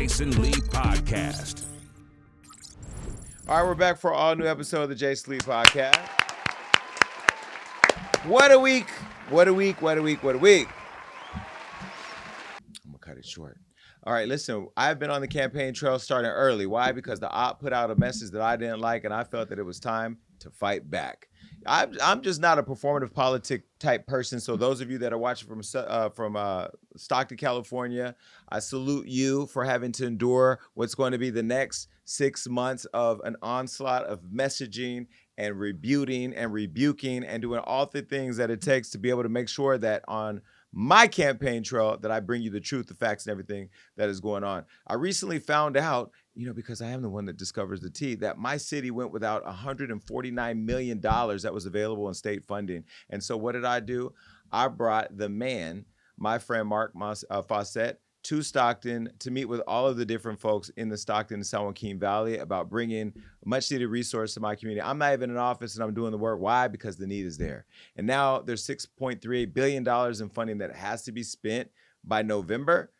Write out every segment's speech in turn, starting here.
Jason Lee Podcast. All right, we're back for an all-new episode of the Jason Lee Podcast. What a week. What a week. What a week. What a week. I'm going to cut it short. All right, listen, I've been on the campaign trail starting early. Why? Because the op put out a message that I didn't like, and I felt that it was time to fight back. I'm just not a performative politic type person. So those of you that are watching from Stockton, California, I salute you for having to endure what's going to be the next 6 months of an onslaught of messaging and rebuking and doing all the things that it takes to be able to make sure that on my campaign trail that I bring you the truth, the facts, and everything that is going on. I recently found out, because I am the one that discovers the tea, that my city went without $149 million that was available in state funding. And so what did I do? I brought the man, my friend Mark Fawcett, to Stockton to meet with all of the different folks in the Stockton and San Joaquin Valley about bringing much needed resource to my community. I'm not even in office and I'm doing the work. Why? Because the need is there. And now there's $6.38 billion in funding that has to be spent by November.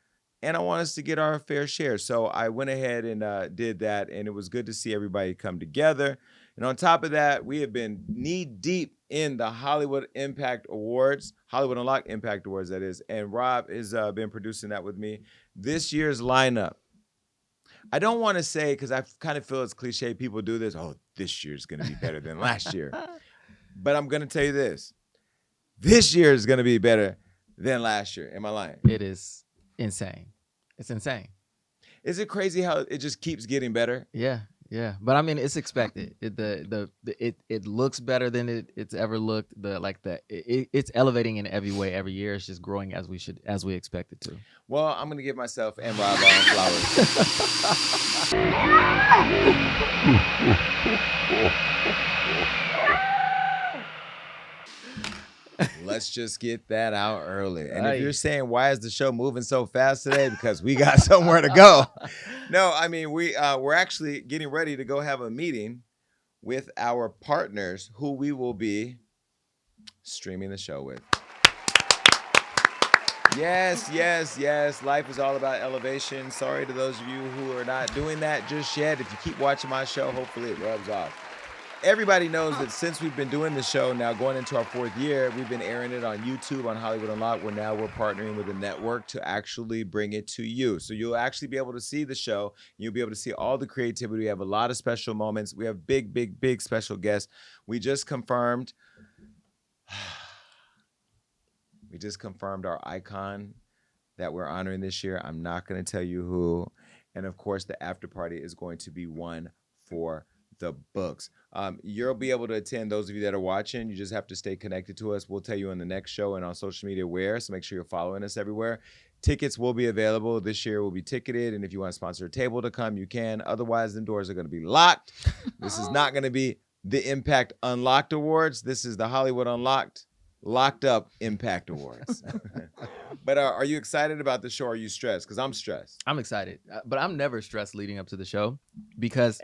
And I want us to get our fair share. So I went ahead and did that. And it was good to see everybody come together. And on top of that, we have been knee deep in the Hollywood Impact Awards, Hollywood Unlocked Impact Awards, that is. And Rob has been producing that with me. This year's lineup, I don't want to say, because I kind of feel it's cliche, people do this, oh, this year's going to be better than last year. But I'm going to tell you this. This year is going to be better than last year. Am I lying? It is insane. It's insane. Is it crazy how it just keeps getting better? Yeah. But I mean, it's expected. It looks better than it's ever looked. It's elevating in every way every year. It's just growing as we expect it to. Well, I'm gonna give myself and Rob our own flowers. Let's just get that out early. And if you're saying, why is the show moving so fast today? Because we got somewhere to go. No, I mean, we're actually getting ready to go have a meeting with our partners who we will be streaming the show with. Yes. Life is all about elevation. Sorry to those of you who are not doing that just yet. If you keep watching my show, hopefully it rubs off. Everybody knows that since we've been doing the show now going into our 4th year, we've been airing it on YouTube, on Hollywood Unlocked, where now we're partnering with a network to actually bring it to you. So you'll actually be able to see the show. You'll be able to see all the creativity. We have a lot of special moments. We have big special guests. We just confirmed our icon that we're honoring this year. I'm not going to tell you who. And of course, the after party is going to be one for the books. You'll be able to attend, those of you that are watching. You just have to stay connected to us. We'll tell you on the next show and on social media where, so make sure you're following us everywhere. Tickets will be available. This year will be ticketed, and if you want to sponsor a table to come, you can. Otherwise, the doors are going to be locked. This is not going to be the Impact Unlocked Awards. This is the Hollywood Unlocked Locked Up Impact Awards. But are you excited about the show? Or are you stressed? Because I'm stressed. I'm excited, but I'm never stressed leading up to the show because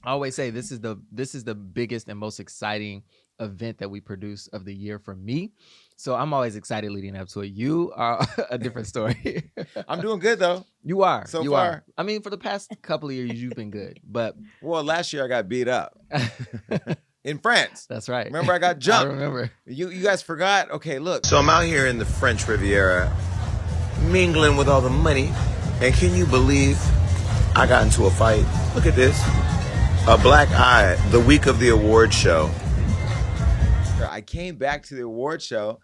I always say this is the biggest and most exciting event that we produce of the year for me. So I'm always excited leading up to it. You are a different story. I'm doing good though. You are. So far. I mean, for the past couple of years, you've been good. But last year I got beat up in France. That's right. Remember I got jumped. I remember. You guys forgot? Okay, look. So I'm out here in the French Riviera mingling with all the money. And can you believe I got into a fight? Look at this. A black eye, the week of the award show. I came back to the award show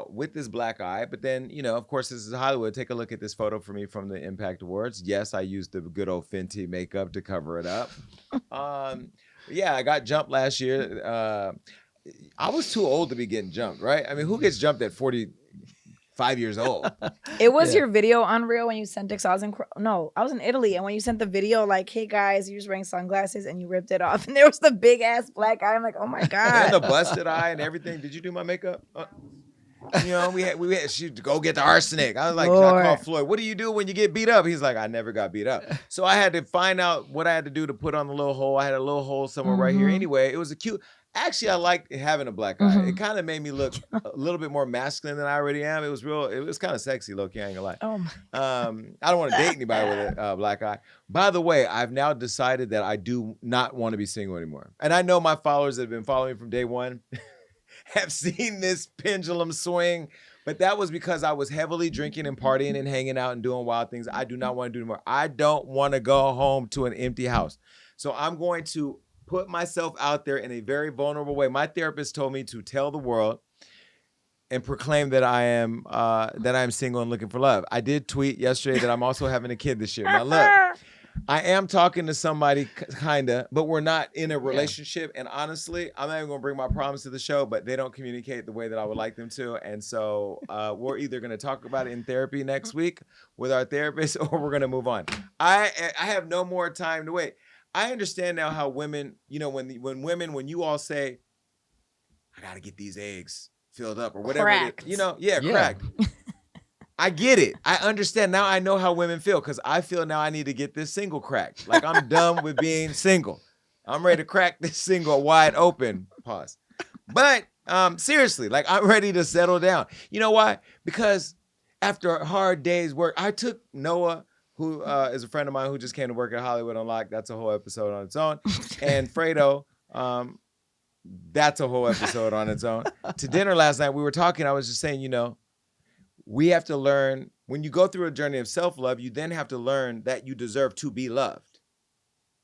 with this black eye, but then, of course, this is Hollywood. Take a look at this photo for me from the Impact Awards. Yes, I used the good old Fenty makeup to cover it up. Yeah, I got jumped last year. I was too old to be getting jumped, right? I mean, who gets jumped at 45 years old? It was your video unreal when you sent it. So I was in Italy, and when you sent the video, like, hey guys, you're just wearing sunglasses, and you ripped it off, and there was the big ass black eye. I'm like, oh my god, and the busted eye and everything. Did you do my makeup? We had she go get the arsenic. I was like, I called Floyd. What do you do when you get beat up? He's like, I never got beat up. So I had to find out what I had to do to put on the little hole. I had a little hole somewhere right here. Anyway, it was a cute. Actually, I liked having a black eye. Mhm. It kind of made me look a little bit more masculine than I already am. It was kind of sexy, low key, I ain't gonna lie. Oh my. I don't want to date anybody with a black eye. By the way, I've now decided that I do not want to be single anymore. And I know my followers that have been following me from day one have seen this pendulum swing, but that was because I was heavily drinking and partying and hanging out and doing wild things. I do not want to do anymore. I don't want to go home to an empty house. So I'm going to put myself out there in a very vulnerable way. My therapist told me to tell the world and proclaim that I am single and looking for love. I did tweet yesterday that I'm also having a kid this year. Now look, I am talking to somebody kinda, but we're not in a relationship. And honestly, I'm not even gonna bring my problems to the show, but they don't communicate the way that I would like them to. And so we're either gonna talk about it in therapy next week with our therapist, or we're gonna move on. I have no more time to wait. I understand now how women, you know, when you all say, I gotta get these eggs filled up or whatever Cracked. it is, you know, cracked. I get it. I understand. Now I know how women feel, because I feel now I need to get this single cracked. Like, I'm done with being single. I'm ready to crack this single wide open. Pause. But seriously, like, I'm ready to settle down. You know why? Because after a hard day's work, I took Noah, who is a friend of mine who just came to work at Hollywood Unlocked. That's a whole episode on its own. And Fredo, that's a whole episode on its own. To dinner last night, we were talking. I was just saying, you know, we have to learn, when you go through a journey of self-love, you then have to learn that you deserve to be loved.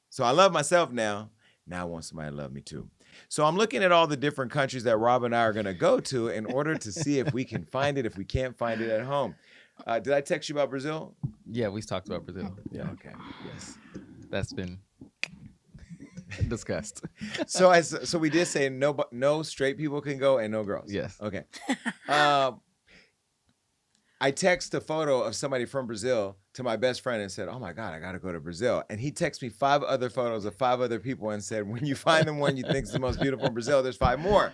So I love myself now. Now I want somebody to love me too. So I'm looking at all the different countries that Rob and I are going to go to in order to see if we can find it, if we can't find it at home. Did I text you about Brazil? Yeah, we talked about Brazil. Yeah. Okay. Yes. That's been discussed. So we did say no straight people can go and no girls. Yes. Okay. I text a photo of somebody from Brazil to my best friend and said, oh my God, I got to go to Brazil. And he texted me 5 other photos of 5 other people and said, when you find the one you think is the most beautiful in Brazil, there's 5 more.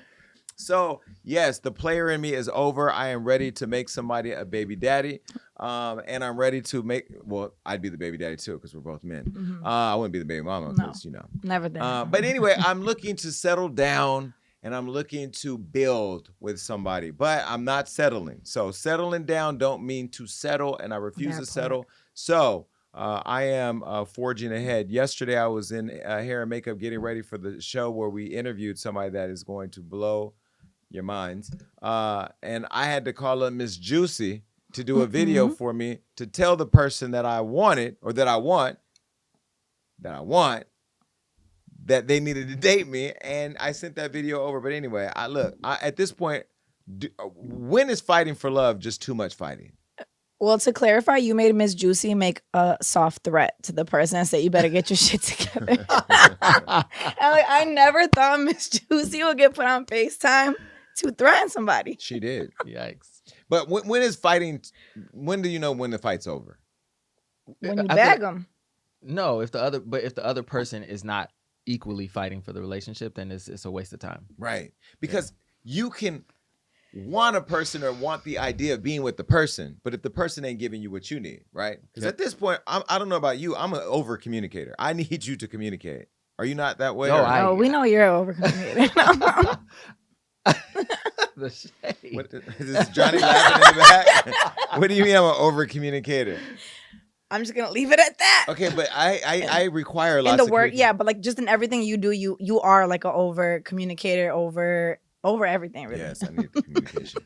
So yes, the player in me is over. I am ready to make somebody a baby daddy. And I'm ready to I'd be the baby daddy too, because we're both men. Mhm. I wouldn't be the baby mama, because, you know. Never done. But anyway, I'm looking to settle down. And I'm looking to build with somebody, but I'm not settling. So settling down don't mean to settle, and I refuse to settle. So I am forging ahead. Yesterday, I was in hair and makeup getting ready for the show where we interviewed somebody that is going to blow your minds. And I had to call up Miss Juicy to do a video for me to tell the person that I wanted, or that I want, that they needed to date me, and I sent that video over. But anyway, at this point, when is fighting for love just too much fighting? Well, to clarify, you made Miss Juicy make a soft threat to the person and say, you better get your shit together. I never thought Miss Juicy would get put on FaceTime to threaten somebody. She did. Yikes. But when is fighting, when do you know when the fight's over? When you bag them. No, if the other person is not equally fighting for the relationship, then it's a waste of time. Right. Because you can want a person or want the idea of being with the person, but if the person ain't giving you what you need, right? Because at this point, I don't know about you, I'm an over communicator. I need you to communicate. Are you not that way? No, we know you're an over communicator. The shade. What, is this Johnny laughing in the back? What do you mean I'm an over communicator? I'm just gonna leave it at that. Okay, but I require lots in the of work, yeah, but like just in everything you do, you are like an over communicator, over everything, really. Yes, I need communication.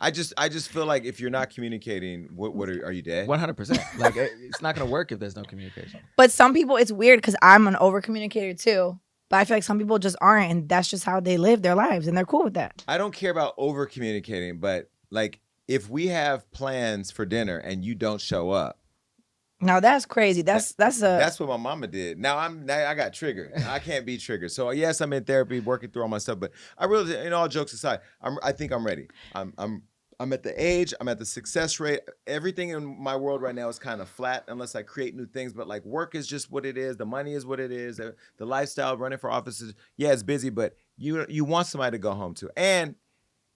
I just feel like if you're not communicating, what are you dead? 100%. Like, it's not gonna work if there's no communication. But some people, it's weird because I'm an over communicator too. But I feel like some people just aren't, and that's just how they live their lives, and they're cool with that. I don't care about over communicating, but like if we have plans for dinner and you don't show up. Now that's crazy. That's what my mama did. Now I got triggered. I can't be triggered. So yes, I'm in therapy, working through all my stuff. But I really, in all jokes aside, I think I'm ready. I'm at the age. I'm at the success rate. Everything in my world right now is kind of flat unless I create new things. But like work is just what it is. The money is what it is. The lifestyle, running for offices. Yeah, it's busy, but you want somebody to go home to. And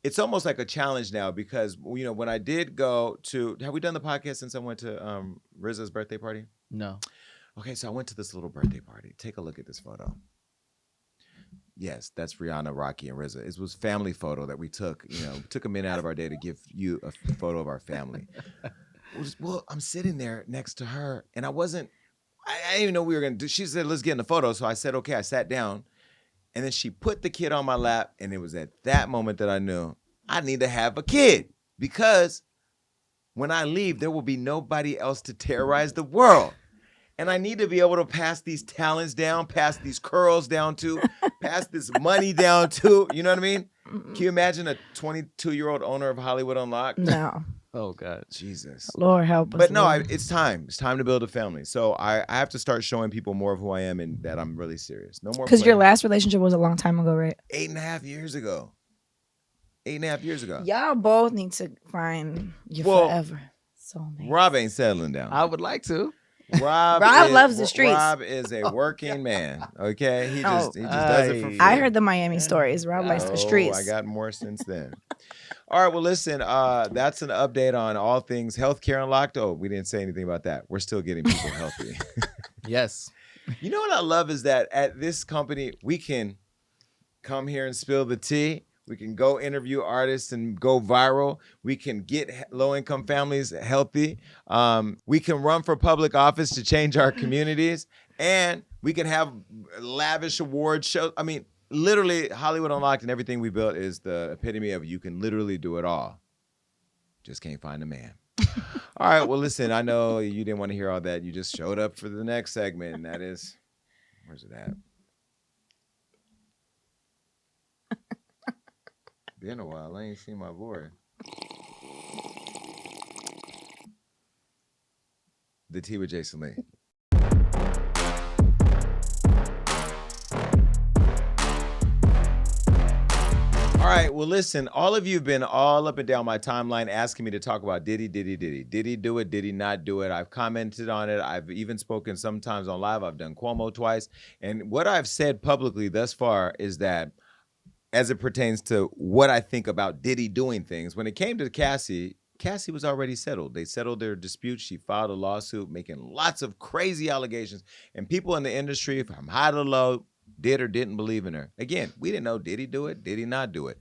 it's almost like a challenge now because, you know, when I did go to, have we done the podcast since I went to RZA's birthday party? No. Okay, so I went to this little birthday party. Take a look at this photo. Yes, that's Rihanna, Rocky, and RZA. It was family photo that we took. Took a minute out of our day to give you a photo of our family. Well, I'm sitting there next to her, and I didn't even know we were going to do. She said, let's get in the photo. So I said, okay, I sat down, and then she put the kid on my lap, and it was at that moment that I knew I need to have a kid because when I leave, there will be nobody else to terrorize the world. And I need to be able to pass these talents down, pass these curls down to, pass this money down to. You know what I mean? Can you imagine a 22-year-old owner of Hollywood Unlocked? No. Oh, God. Jesus. Lord help us. But no, Lord. it's time. It's time to build a family. So I have to start showing people more of who I am and that I'm really serious. No more. Because your last relationship was a long time ago, right? 8.5 years ago. 8.5 years ago. Y'all both need to find your forever soulmate. Rob ain't settling down. I would like to. Rob loves the streets. Rob is a working man. Okay, he just does it for free. I heard the Miami stories. Rob likes the streets. I got more since then. All right, well, listen, that's an update on all things healthcare unlocked. Oh, we didn't say anything about that. We're still getting people healthy. Yes. You know what I love is that at this company, we can come here and spill the tea. We can go interview artists and go viral. We can get low-income families healthy. We can run for public office to change our communities. And we can have lavish award shows. I mean, literally, Hollywood Unlocked and everything we built is the epitome of you can literally do it all. Just can't find a man. All right, well, listen, I know you didn't want to hear all that. You just showed up for the next segment, and that is, where's it at? Been a while. I ain't seen my boy. The Tea with Jason Lee. All right, well, listen, all of you have been all up and down my timeline asking me to talk about Did he do it? Did he not do it? I've commented on it. I've even spoken sometimes on live. I've done Cuomo twice. And what I've said publicly thus far is that as it pertains to what I think about Diddy doing things, when it came to Cassie was already settled. They settled their dispute. She filed a lawsuit making lots of crazy allegations. And people in the industry, from high to low, did or didn't believe in her. Again, we didn't know, did he do it? Did he not do it?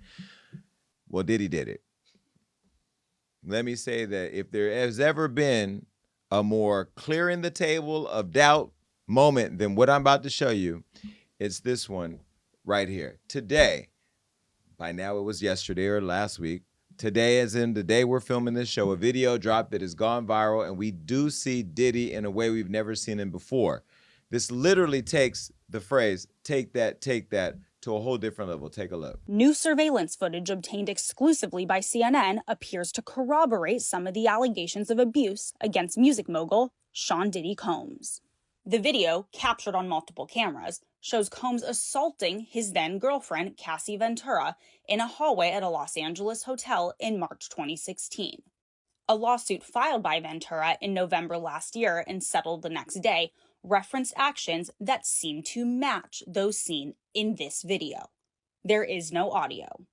Well, Diddy did it. Let me say that if there has ever been a more clearing the table of doubt moment than what I'm about to show you, it's this one right here. Today, by now it was yesterday or last week, today as in the day we're filming this show, a video dropped that has gone viral, and we do see Diddy in a way we've never seen him before. This literally takes the phrase, take that, to a whole different level. Take a look. New surveillance footage obtained exclusively by CNN appears to corroborate some of the allegations of abuse against music mogul Sean Diddy Combs. The video, captured on multiple cameras, shows Combs assaulting his then-girlfriend, Cassie Ventura, in a hallway at a Los Angeles hotel in March 2016. A lawsuit filed by Ventura in November last year and settled the next day referenced actions that seem to match those seen in this video. There is no audio.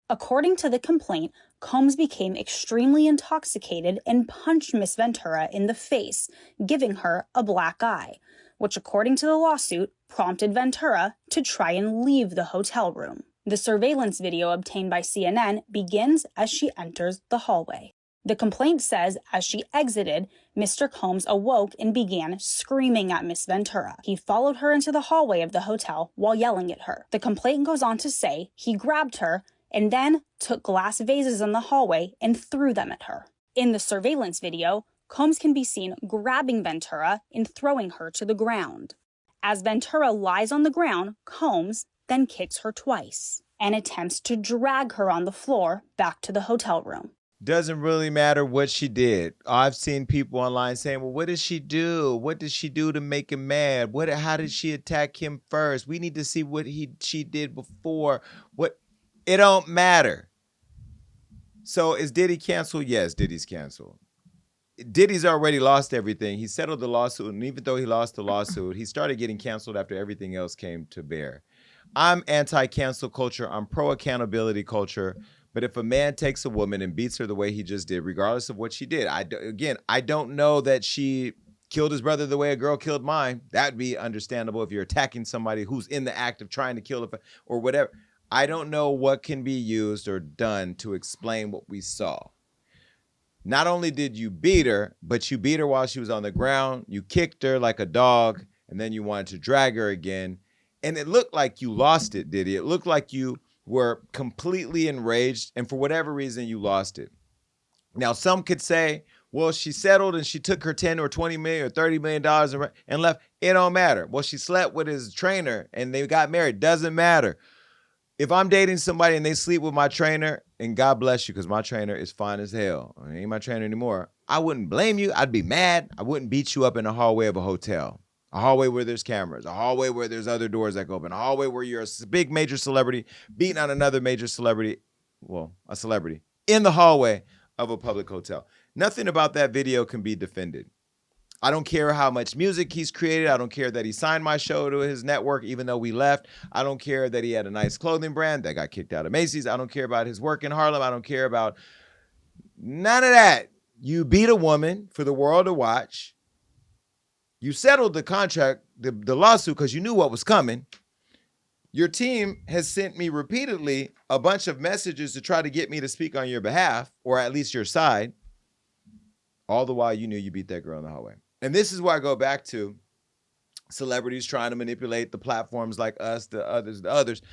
According to the complaint, Combs became extremely intoxicated and punched Miss Ventura in the face, giving her a black eye, which, according to the lawsuit, prompted Ventura to try and leave the hotel room. The surveillance video obtained by CNN begins as she enters the hallway. The complaint says as she exited, Mr. Combs awoke and began screaming at Miss Ventura. He followed her into the hallway of the hotel while yelling at her. The complaint goes on to say he grabbed her and then took glass vases in the hallway and threw them at her. In the surveillance video, Combs can be seen grabbing Ventura and throwing her to the ground. As Ventura lies on the ground, Combs then kicks her twice and attempts to drag her on the floor back to the hotel room. Doesn't really matter what she did. I've seen people online saying, well, what did she do? What did she do to make him mad? How did she attack him first? We need to see what she did before. It don't matter. So is Diddy canceled? Yes, Diddy's canceled. Diddy's already lost everything. He settled the lawsuit, and even though he lost the lawsuit, he started getting canceled after everything else came to bear. I'm anti-cancel culture. I'm pro-accountability culture. But if a man takes a woman and beats her the way he just did, regardless of what she did, I don't know that she killed his brother the way a girl killed mine. That'd be understandable if you're attacking somebody who's in the act of trying to kill or whatever. I don't know what can be used or done to explain what we saw. Not only did you beat her, but you beat her while she was on the ground. You kicked her like a dog, and then you wanted to drag her again. And it looked like you lost it, Diddy. It looked like you were completely enraged, and for whatever reason, you lost it. Now, some could say, well, she settled and she took her 10 or 20 million or $30 million and left. It don't matter. Well, she slept with his trainer and they got married. Doesn't matter. If I'm dating somebody and they sleep with my trainer, and God bless you, because my trainer is fine as hell. I ain't my trainer anymore. I wouldn't blame you. I'd be mad. I wouldn't beat you up in the hallway of a hotel. A hallway where there's cameras. A hallway where there's other doors that go open. A hallway where you're a big major celebrity beating on another major celebrity, well, a celebrity, in the hallway of a public hotel. Nothing about that video can be defended. I don't care how much music he's created. I don't care that he signed my show to his network, even though we left. I don't care that he had a nice clothing brand that got kicked out of Macy's. I don't care about his work in Harlem. I don't care about none of that. You beat a woman for the world to watch. You settled the contract, the lawsuit, because you knew what was coming. Your team has sent me repeatedly a bunch of messages to try to get me to speak on your behalf, or at least your side. All the while you knew you beat that girl in the hallway. And this is where I go back to celebrities trying to manipulate the platforms like us, the others.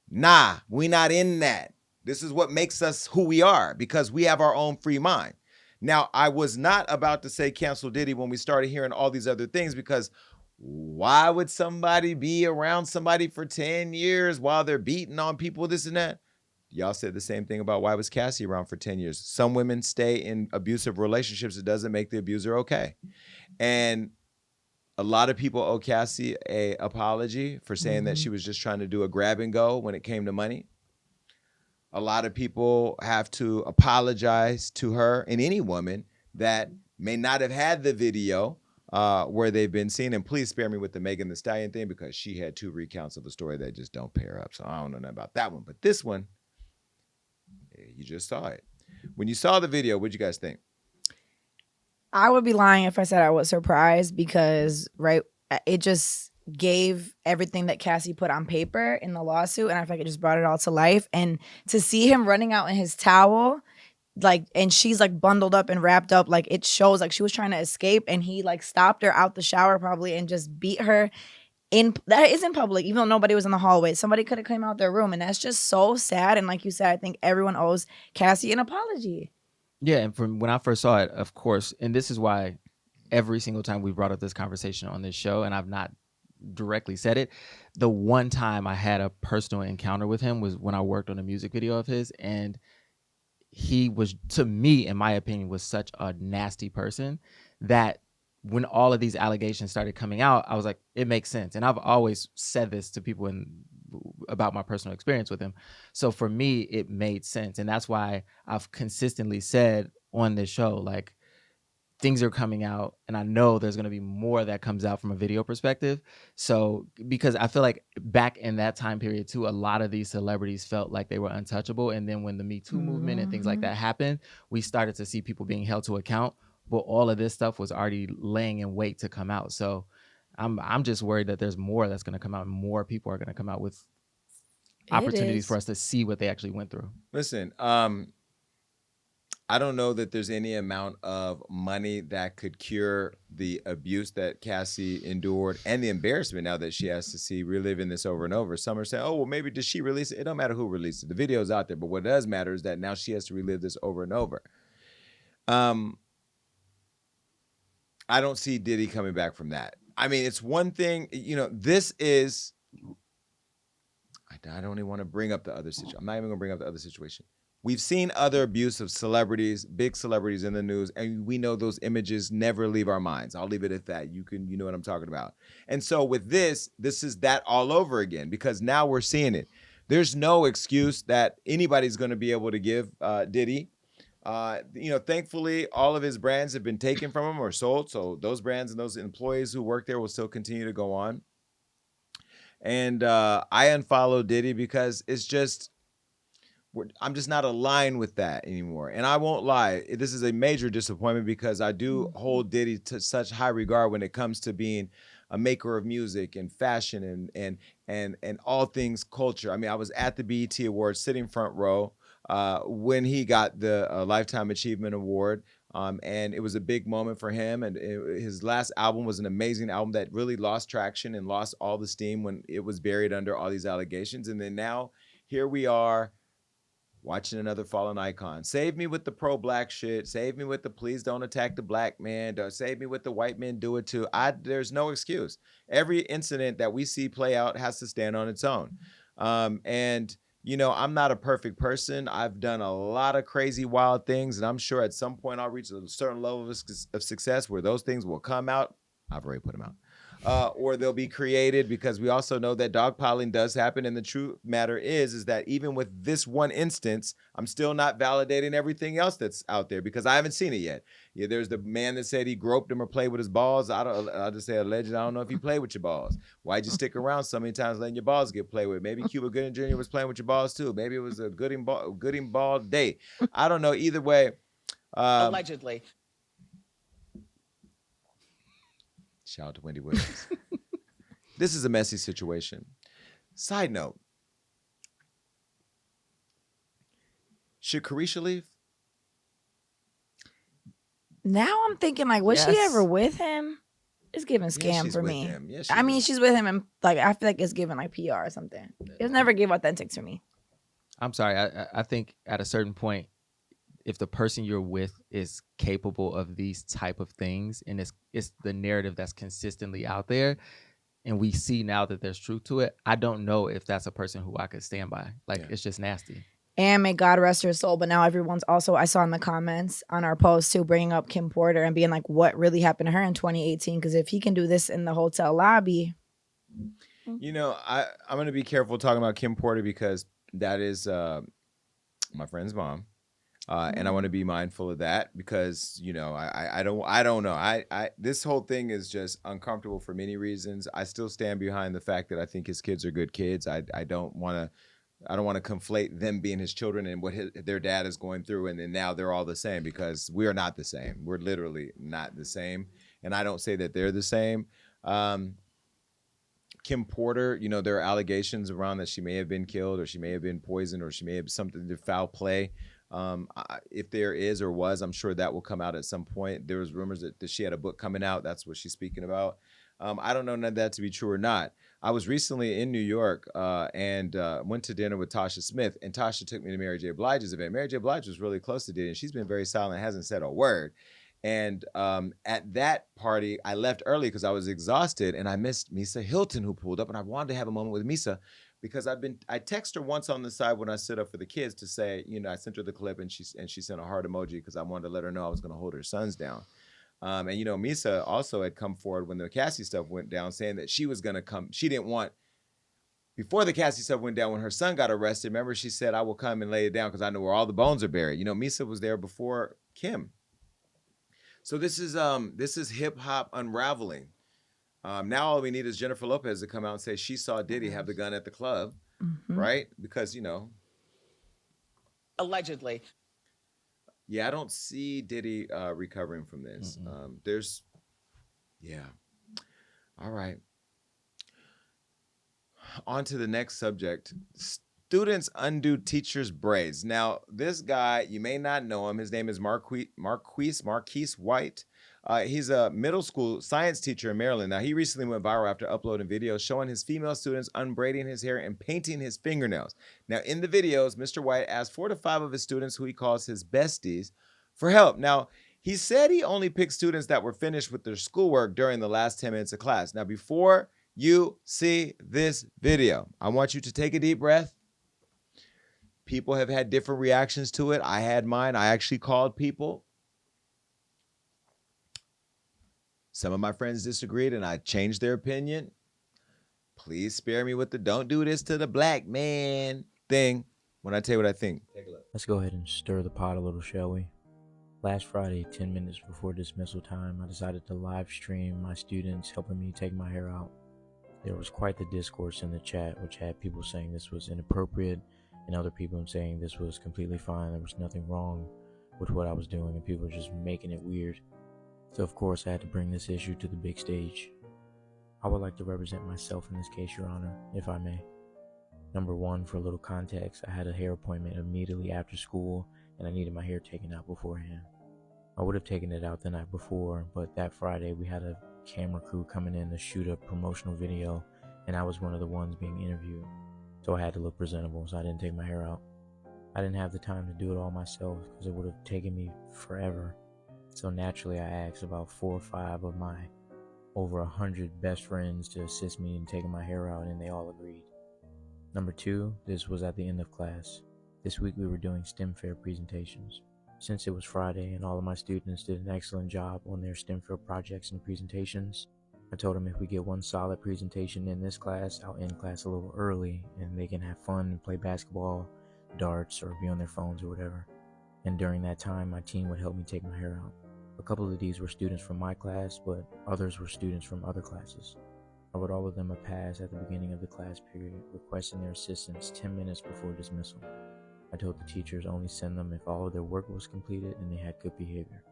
Nah, we not in that. This is what makes us who we are, because we have our own free mind. Now, I was not about to say cancel Diddy when we started hearing all these other things, because why would somebody be around somebody for 10 years while they're beating on people, this and that? Y'all said the same thing about why was Cassie around for 10 years. Some women stay in abusive relationships. It doesn't make the abuser okay. And a lot of people owe Cassie an apology for saying that she was just trying to do a grab and go when it came to money. A lot of people have to apologize to her and any woman that may not have had the video where they've been seen. And please spare me with the Megan Thee Stallion thing, because she had 2 recounts of a story that just don't pair up. So I don't know nothing about that one. But this one, you just saw it. When you saw the video, what'd you guys think? I would be lying if I said I was surprised, because, right, it just gave everything that Cassie put on paper in the lawsuit, and I feel like it just brought it all to life. And to see him running out in his towel, like, and she's like bundled up and wrapped up, like, it shows like she was trying to escape, and he like stopped her out the shower probably and just beat her. That is in public, even though nobody was in the hallway. Somebody could have come out their room, and that's just so sad. And like you said, I think everyone owes Cassie an apology. Yeah, and from when I first saw it, of course, and this is why every single time we brought up this conversation on this show, and I've not directly said it, the one time I had a personal encounter with him was when I worked on a music video of his, and he was, to me, in my opinion, was such a nasty person that when all of these allegations started coming out, I was like, it makes sense. And I've always said this to people about my personal experience with him. So for me, it made sense. And that's why I've consistently said on this show, like, things are coming out, and I know there's going to be more that comes out from a video perspective. So, because I feel like back in that time period too, a lot of these celebrities felt like they were untouchable. And then when the Me Too movement and things like that happened, we started to see people being held to account. But all of this stuff was already laying in wait to come out. So I'm just worried that there's more that's going to come out, and more people are going to come out with opportunities for us to see what they actually went through. Listen, I don't know that there's any amount of money that could cure the abuse that Cassie endured and the embarrassment now that she has to see reliving this over and over. Some are saying, oh, well, maybe did she release it? It don't matter who released it. The video's out there. But what does matter is that now she has to relive this over and over. I don't see Diddy coming back from that. I mean, it's one thing, you know, this is, I don't even want to bring up the other situation. I'm not even going to bring up the other situation. We've seen other abuse of celebrities, big celebrities in the news, and we know those images never leave our minds. I'll leave it at that. You know what I'm talking about. And so with this is that all over again, because now we're seeing it. There's no excuse that anybody's going to be able to give Diddy. Thankfully, all of his brands have been taken from him or sold. So those brands and those employees who work there will still continue to go on. And I unfollowed Diddy because it's just, I'm just not aligned with that anymore. And I won't lie, this is a major disappointment because I do hold Diddy to such high regard when it comes to being a maker of music and fashion and all things culture. I mean, I was at the BET Awards sitting front row when he got the Lifetime Achievement Award. And it was a big moment for him. And his last album was an amazing album that really lost traction and lost all the steam when it was buried under all these allegations. And then now here we are watching another fallen icon. Save me with the pro-black shit. Save me with the please don't attack the black man. Don't save me with the white men do it too. There's no excuse. Every incident that we see play out has to stand on its own. And you know, I'm not a perfect person. I've done a lot of crazy, wild things, and I'm sure at some point I'll reach a certain level of success where those things will come out. I've already put them out. Or they'll be created, because we also know that dogpiling does happen. And the true matter is that even with this one instance, I'm still not validating everything else that's out there because I haven't seen it yet. Yeah, there's the man that said he groped him or played with his balls. I'll just say alleged. I don't know if you played with your balls. Why'd you stick around so many times letting your balls get played with? Maybe Cuba Gooding Jr. was playing with your balls too. Maybe it was a Gooding ball day. I don't know. Either way. Allegedly. Shout out to Wendy Williams. This is a messy situation. Side note. Should Carisha leave? Now I'm thinking, like, was she Yes. ever with him? It's giving scam she's for with me. him. Yeah, I mean, is. she's with him, and like I feel like it's giving like PR or something. It never gave authentic to me. I'm sorry. I think at a certain point, if the person you're with is capable of these type of things, and it's the narrative that's consistently out there, and we see now that there's truth to it, I don't know if that's a person who I could stand by. Like, it's just nasty. And may God rest her soul. But now everyone's also, I saw in the comments on our post too, bringing up Kim Porter and being like, what really happened to her in 2018? Because if he can do this in the hotel lobby. You know, I'm going to be careful talking about Kim Porter because that is my friend's mom. And I want to be mindful of that because, you know, I don't know. This whole thing is just uncomfortable for many reasons. I still stand behind the fact that I think his kids are good kids. I don't want to conflate them being his children and what their dad is going through, and then now they're all the same, because we are not the same. We're literally not the same, and I don't say that they're the same. Kim Porter, you know, there are allegations around that she may have been killed, or she may have been poisoned, or she may have something to foul play. If there is or was, I'm sure that will come out at some point. There was rumors that she had a book coming out. That's what she's speaking about. I don't know none of that to be true or not. I was recently in New York and went to dinner with Tasha Smith, and Tasha took me to Mary J. Blige's event. Mary J. Blige was really close to Diddy, and she's been very silent, hasn't said a word. And at that party, I left early because I was exhausted, and I missed Misa Hilton, who pulled up, and I wanted to have a moment with Misa because I texted her once on the side when I stood up for the kids to say, you know, I sent her the clip, and she sent a heart emoji because I wanted to let her know I was going to hold her sons down. And, you know, Misa also had come forward when the Cassie stuff went down, saying that she was going to come. She didn't want, before the Cassie stuff went down, when her son got arrested, remember she said, I will come and lay it down because I know where all the bones are buried. You know, Misa was there before Kim. So this is hip hop unraveling. Now all we need is Jennifer Lopez to come out and say she saw Diddy have the gun at the club, right? Because, you know. Allegedly. Yeah, I don't see Diddy recovering from this. All right. On to the next subject. Students undo teachers' braids. Now, this guy, you may not know him. His name is Marquise White. He's a middle school science teacher in Maryland. Now, he recently went viral after uploading videos showing his female students unbraiding his hair and painting his fingernails. Now, in the videos, Mr. White asked 4 to 5 of his students, who he calls his besties, for help. Now, he said he only picked students that were finished with their schoolwork during the last 10 minutes of class. Now, before you see this video, I want you to take a deep breath. People have had different reactions to it. I had mine. I actually called people. Some of my friends disagreed, and I changed their opinion. Please spare me with the don't do this to the black man thing when I tell you what I think. Take a look. Let's go ahead and stir the pot a little, shall we? Last Friday, 10 minutes before dismissal time, I decided to live stream my students helping me take my hair out. There was quite the discourse in the chat, which had people saying this was inappropriate and other people saying this was completely fine, there was nothing wrong with what I was doing, and people were just making it weird. So of course I had to bring this issue to the big stage. I would like to represent myself in this case, Your Honor, if I may. Number one, for a little context, I had a hair appointment immediately after school, and I needed my hair taken out beforehand. I would have taken it out the night before, but that Friday we had a camera crew coming in to shoot a promotional video, and I was one of the ones being interviewed. So I had to look presentable, so I didn't take my hair out. I didn't have the time to do it all myself because it would have taken me forever. So naturally I asked about 4 or 5 of my over 100 best friends to assist me in taking my hair out, and they all agreed. Number 2, this was at the end of class. This week we were doing STEM fair presentations. Since it was Friday and all of my students did an excellent job on their STEM fair projects and presentations, I told them if we get one solid presentation in this class, I'll end class a little early and they can have fun and play basketball, darts, or be on their phones or whatever. And during that time, my team would help me take my hair out. A couple of these were students from my class, but others were students from other classes. I wrote all of them a pass at the beginning of the class period, requesting their assistance 10 minutes before dismissal. I told the teachers only send them if all of their work was completed and they had good behavior.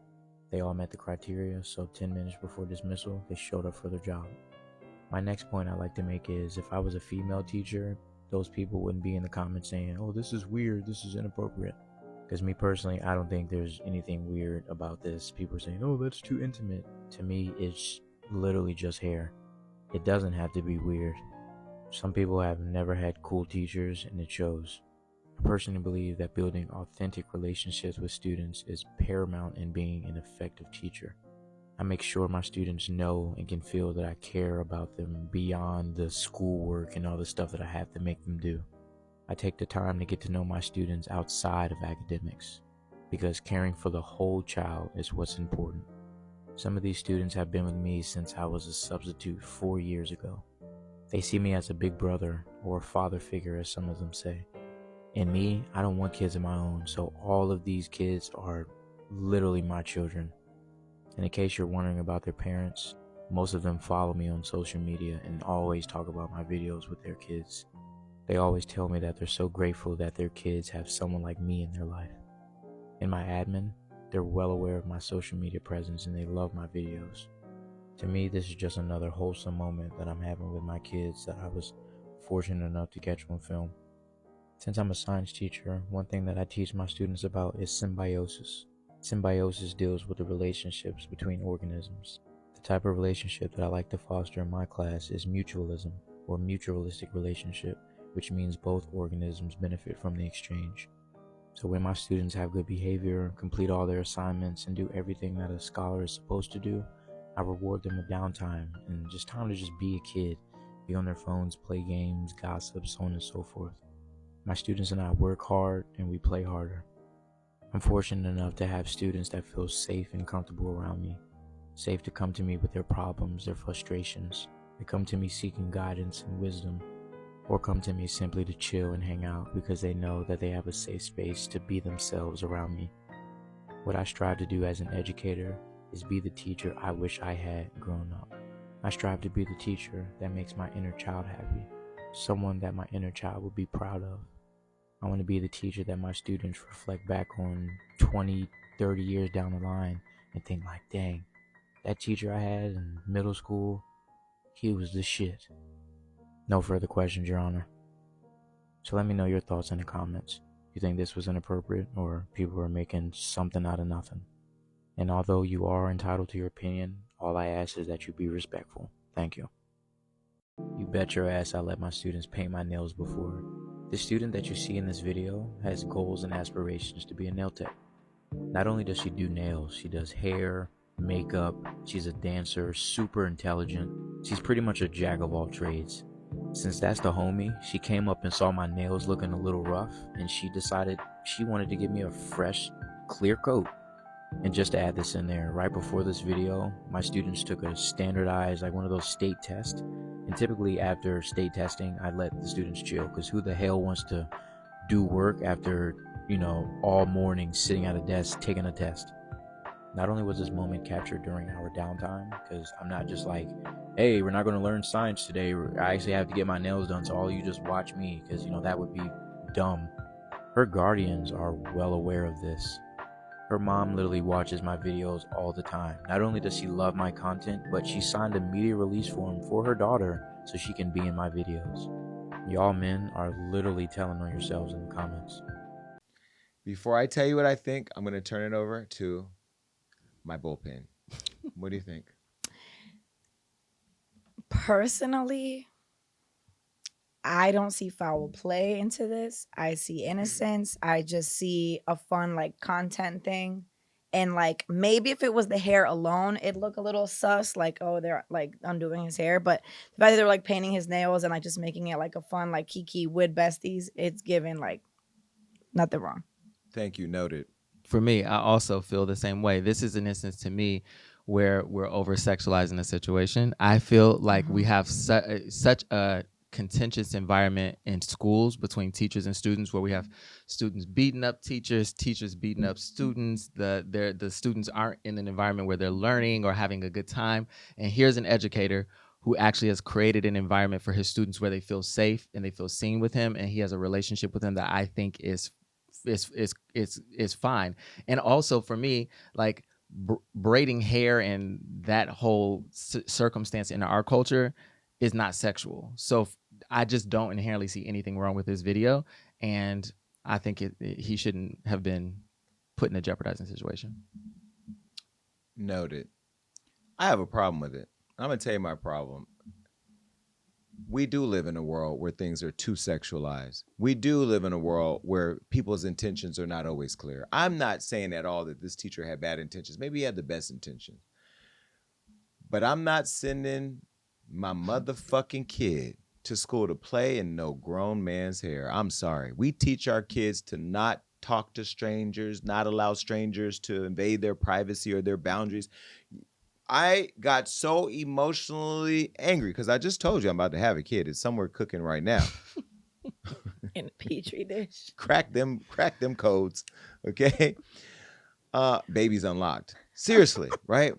They all met the criteria, so 10 minutes before dismissal, they showed up for their job. My next point I'd like to make is, if I was a female teacher, those people wouldn't be in the comments saying, oh, this is weird, this is inappropriate. Because me personally, I don't think there's anything weird about this. People are saying, oh, that's too intimate. To me, it's literally just hair. It doesn't have to be weird. Some people have never had cool teachers, and it shows. I personally believe that building authentic relationships with students is paramount in being an effective teacher. I make sure my students know and can feel that I care about them beyond the schoolwork and all the stuff that I have to make them do. I take the time to get to know my students outside of academics, because caring for the whole child is what's important. Some of these students have been with me since I was a substitute 4 years ago. They see me as a big brother or a father figure, as some of them say. And me, I don't want kids of my own, so all of these kids are literally my children. And in case you're wondering about their parents, most of them follow me on social media and always talk about my videos with their kids. They always tell me that they're so grateful that their kids have someone like me in their life. In my admin, they're well aware of my social media presence and they love my videos. To me, this is just another wholesome moment that I'm having with my kids that I was fortunate enough to catch on film. Since I'm a science teacher, one thing that I teach my students about is symbiosis. Symbiosis deals with the relationships between organisms. The type of relationship that I like to foster in my class is mutualism, or mutualistic relationship, which means both organisms benefit from the exchange. So when my students have good behavior, complete all their assignments, and do everything that a scholar is supposed to do, I reward them with downtime and just time to just be a kid, be on their phones, play games, gossip, so on and so forth. My students and I work hard and we play harder. I'm fortunate enough to have students that feel safe and comfortable around me, safe to come to me with their problems, their frustrations. They come to me seeking guidance and wisdom, or come to me simply to chill and hang out because they know that they have a safe space to be themselves around me. What I strive to do as an educator is be the teacher I wish I had grown up. I strive to be the teacher that makes my inner child happy, someone that my inner child would be proud of. I want to be the teacher that my students reflect back on 20, 30 years down the line and think like, dang, that teacher I had in middle school, he was the shit. No further questions, Your Honor. So let me know your thoughts in the comments. You think this was inappropriate, or people are making something out of nothing? And although you are entitled to your opinion, all I ask is that you be respectful. Thank you. You bet your ass I let my students paint my nails before. The student that you see in this video has goals and aspirations to be a nail tech. Not only does she do nails, she does hair, makeup, she's a dancer, super intelligent. She's pretty much a jack of all trades. Since that's the homie, she came up and saw my nails looking a little rough, and she decided she wanted to give me a fresh, clear coat. And just to add this in there, right before this video, my students took a standardized, like one of those state tests. And typically after state testing, I let the students chill, because who the hell wants to do work after, all morning sitting at a desk taking a test? Not only was this moment captured during our downtime, because I'm not just like, hey, we're not going to learn science today. I actually have to get my nails done, so all you just watch me, because, that would be dumb. Her guardians are well aware of this. Her mom literally watches my videos all the time. Not only does she love my content, but she signed a media release form for her daughter so she can be in my videos. Y'all men are literally telling on yourselves in the comments. Before I tell you what I think, I'm going to turn it over to my bullpen. What do you think? Personally, I don't see foul play into this. I see innocence. I just see a fun like content thing. And like maybe if it was the hair alone, it'd look a little sus, like, oh, they're like undoing his hair. But the fact that they're like painting his nails and like just making it like a fun like Kiki with besties, it's given like nothing wrong. Thank you. Noted. For me, I also feel the same way. This is an instance to me where we're over sexualizing the situation. I feel like we have such a contentious environment in schools between teachers and students, where we have students beating up teachers, teachers beating up students. The students aren't in an environment where they're learning or having a good time. And here's an educator who actually has created an environment for his students where they feel safe and they feel seen with him, and he has a relationship with them that I think is fine. And also for me, like braiding hair and that whole circumstance in our culture is not sexual. So I just don't inherently see anything wrong with this video, and I think he shouldn't have been put in a jeopardizing situation. Noted. I have a problem with it. I'm going to tell you my problem. We do live in a world where things are too sexualized. We do live in a world where people's intentions are not always clear. I'm not saying at all that this teacher had bad intentions. Maybe he had the best intentions. But I'm not sending my motherfucking kid to school to play in no grown man's hair. I'm sorry. We teach our kids to not talk to strangers, not allow strangers to invade their privacy or their boundaries. I got so emotionally angry because I just told you I'm about to have a kid. It's somewhere cooking right now. In a petri dish. Crack them codes, okay? Baby's unlocked. Seriously, right?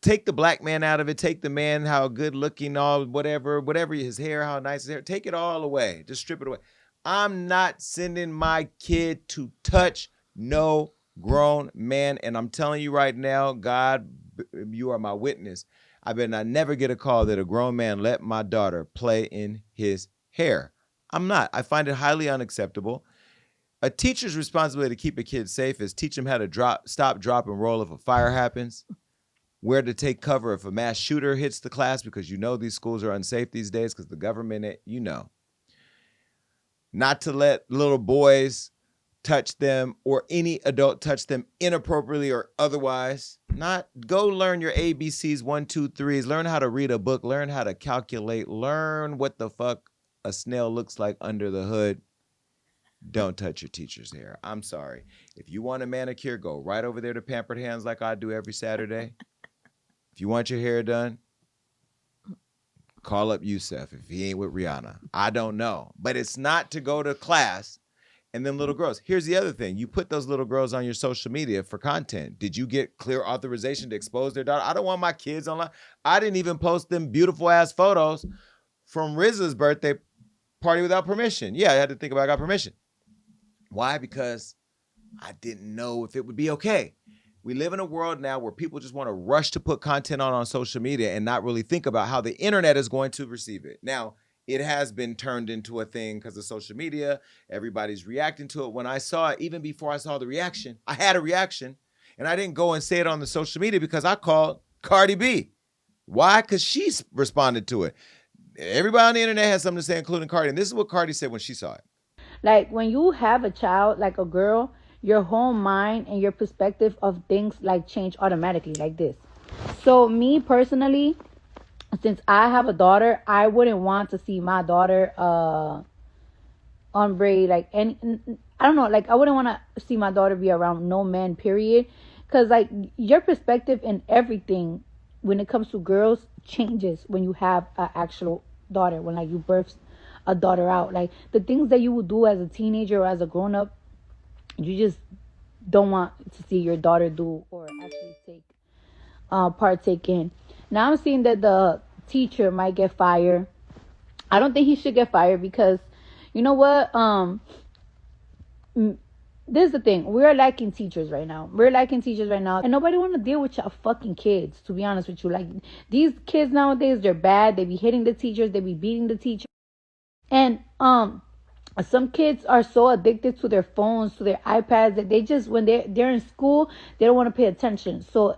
Take the black man out of it. Take the man, how good looking, all whatever his hair, how nice his hair. Take it all away. Just strip it away. I'm not sending my kid to touch no grown man. And I'm telling you right now, God, you are my witness. I better not never get a call that a grown man let my daughter play in his hair. I'm not. I find it highly unacceptable. A teacher's responsibility to keep a kid safe is teach them how to stop, drop, and roll if a fire happens. Where to take cover if a mass shooter hits the class, because you know these schools are unsafe these days because the government, you know. Not to let little boys touch them or any adult touch them inappropriately or otherwise. Not go learn your ABCs, 1, 2, 3s. Learn how to read a book. Learn how to calculate. Learn what the fuck a snail looks like under the hood. Don't touch your teacher's hair. I'm sorry. If you want a manicure, go right over there to Pampered Hands like I do every Saturday. If you want your hair done, call up Yusef if he ain't with Rihanna. I don't know. But it's not to go to class and then little girls. Here's the other thing. You put those little girls on your social media for content. Did you get clear authorization to expose their daughter? I don't want my kids online. I didn't even post them beautiful ass photos from RZA's birthday party without permission. Yeah, I had to think about I got permission. Why? Because I didn't know if it would be okay. We live in a world now where people just want to rush to put content on social media and not really think about how the internet is going to receive it. Now, it has been turned into a thing because of social media. Everybody's reacting to it. When I saw it, even before I saw the reaction, I had a reaction. And I didn't go and say it on the social media because I called Cardi B. Why? Because she responded to it. Everybody on the internet has something to say, including Cardi. And this is what Cardi said when she saw it. Like when you have a child, like a girl, your whole mind and your perspective of things like change automatically like this. So me personally, since I have a daughter, I wouldn't want to see my daughter unbraid like any. I don't know, like I wouldn't want to see my daughter be around no man, period. Because like your perspective and everything when it comes to girls changes when you have an actual daughter, when like you birth a daughter out. Like the things that you would do as a teenager or as a grown up, you just don't want to see your daughter do or actually partake in. Now I'm seeing that the teacher might get fired. I don't think he should get fired because, You know what? This is the thing. We're lacking teachers right now. And nobody want to deal with your fucking kids, to be honest with you. Like, these kids nowadays, they're bad. They be hitting the teachers. They be beating the teachers. And some kids are so addicted to their phones, to their iPads, that they just, when they're in school, they don't want to pay attention. So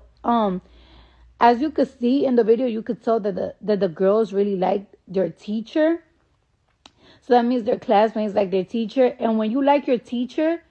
as you could see in the video, you could tell that the girls really like their teacher. So that means their classmates like their teacher. And when you like your teacher,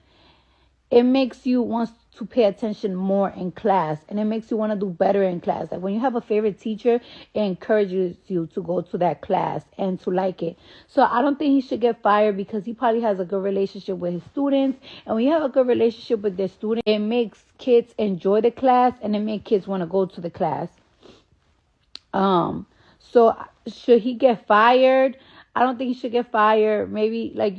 it makes you want to pay attention more in class, and it makes you want to do better in class. Like, when you have a favorite teacher, it encourages you to go to that class and to like it. So I don't think he should get fired, because he probably has a good relationship with his students. And when you have a good relationship with their students, it makes kids enjoy the class, and it makes kids want to go to the class. So should he get fired? I don't think he should get fired. Maybe, like,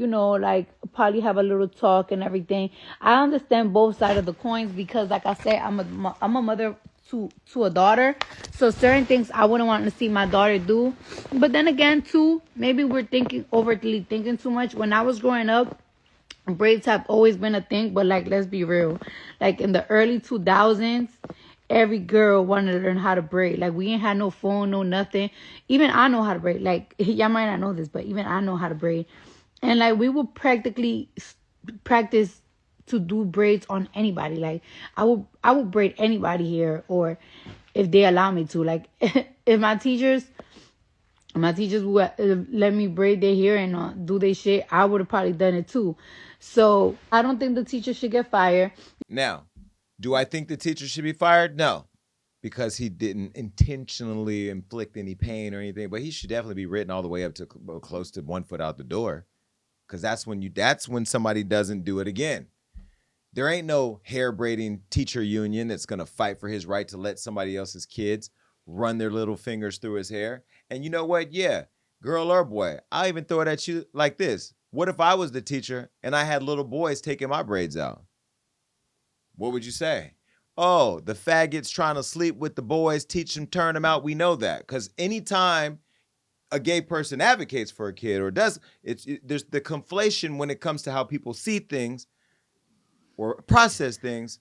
probably have a little talk and everything. I understand both sides of the coins, because, like I said, I'm a mother to a daughter. So certain things I wouldn't want to see my daughter do. But then again, too, maybe we're overly thinking too much. When I was growing up, braids have always been a thing. But, like, let's be real. Like, in the early 2000s, every girl wanted to learn how to braid. Like, we ain't had no phone, no nothing. Even I know how to braid. Like, y'all might not know this, but even I know how to braid. And, like, we would practically practice to do braids on anybody. Like, I would braid anybody here, or if they allow me to. Like, if my teachers would let me braid their hair and do their shit, I would have probably done it too. So I don't think the teacher should get fired. Now, do I think the teacher should be fired? No, because he didn't intentionally inflict any pain or anything. But he should definitely be written all the way up to close to 1 foot out the door, because that's when somebody doesn't do it again. There ain't no hair braiding teacher union that's gonna fight for his right to let somebody else's kids run their little fingers through his hair. And you know what? Yeah, girl or boy, I'll even throw it at you like this. What if I was the teacher and I had little boys taking my braids out? What would you say? Oh, the faggot's trying to sleep with the boys, teach them, turn them out. We know that, because anytime a gay person advocates for a kid or does, there's the conflation when it comes to how people see things or process things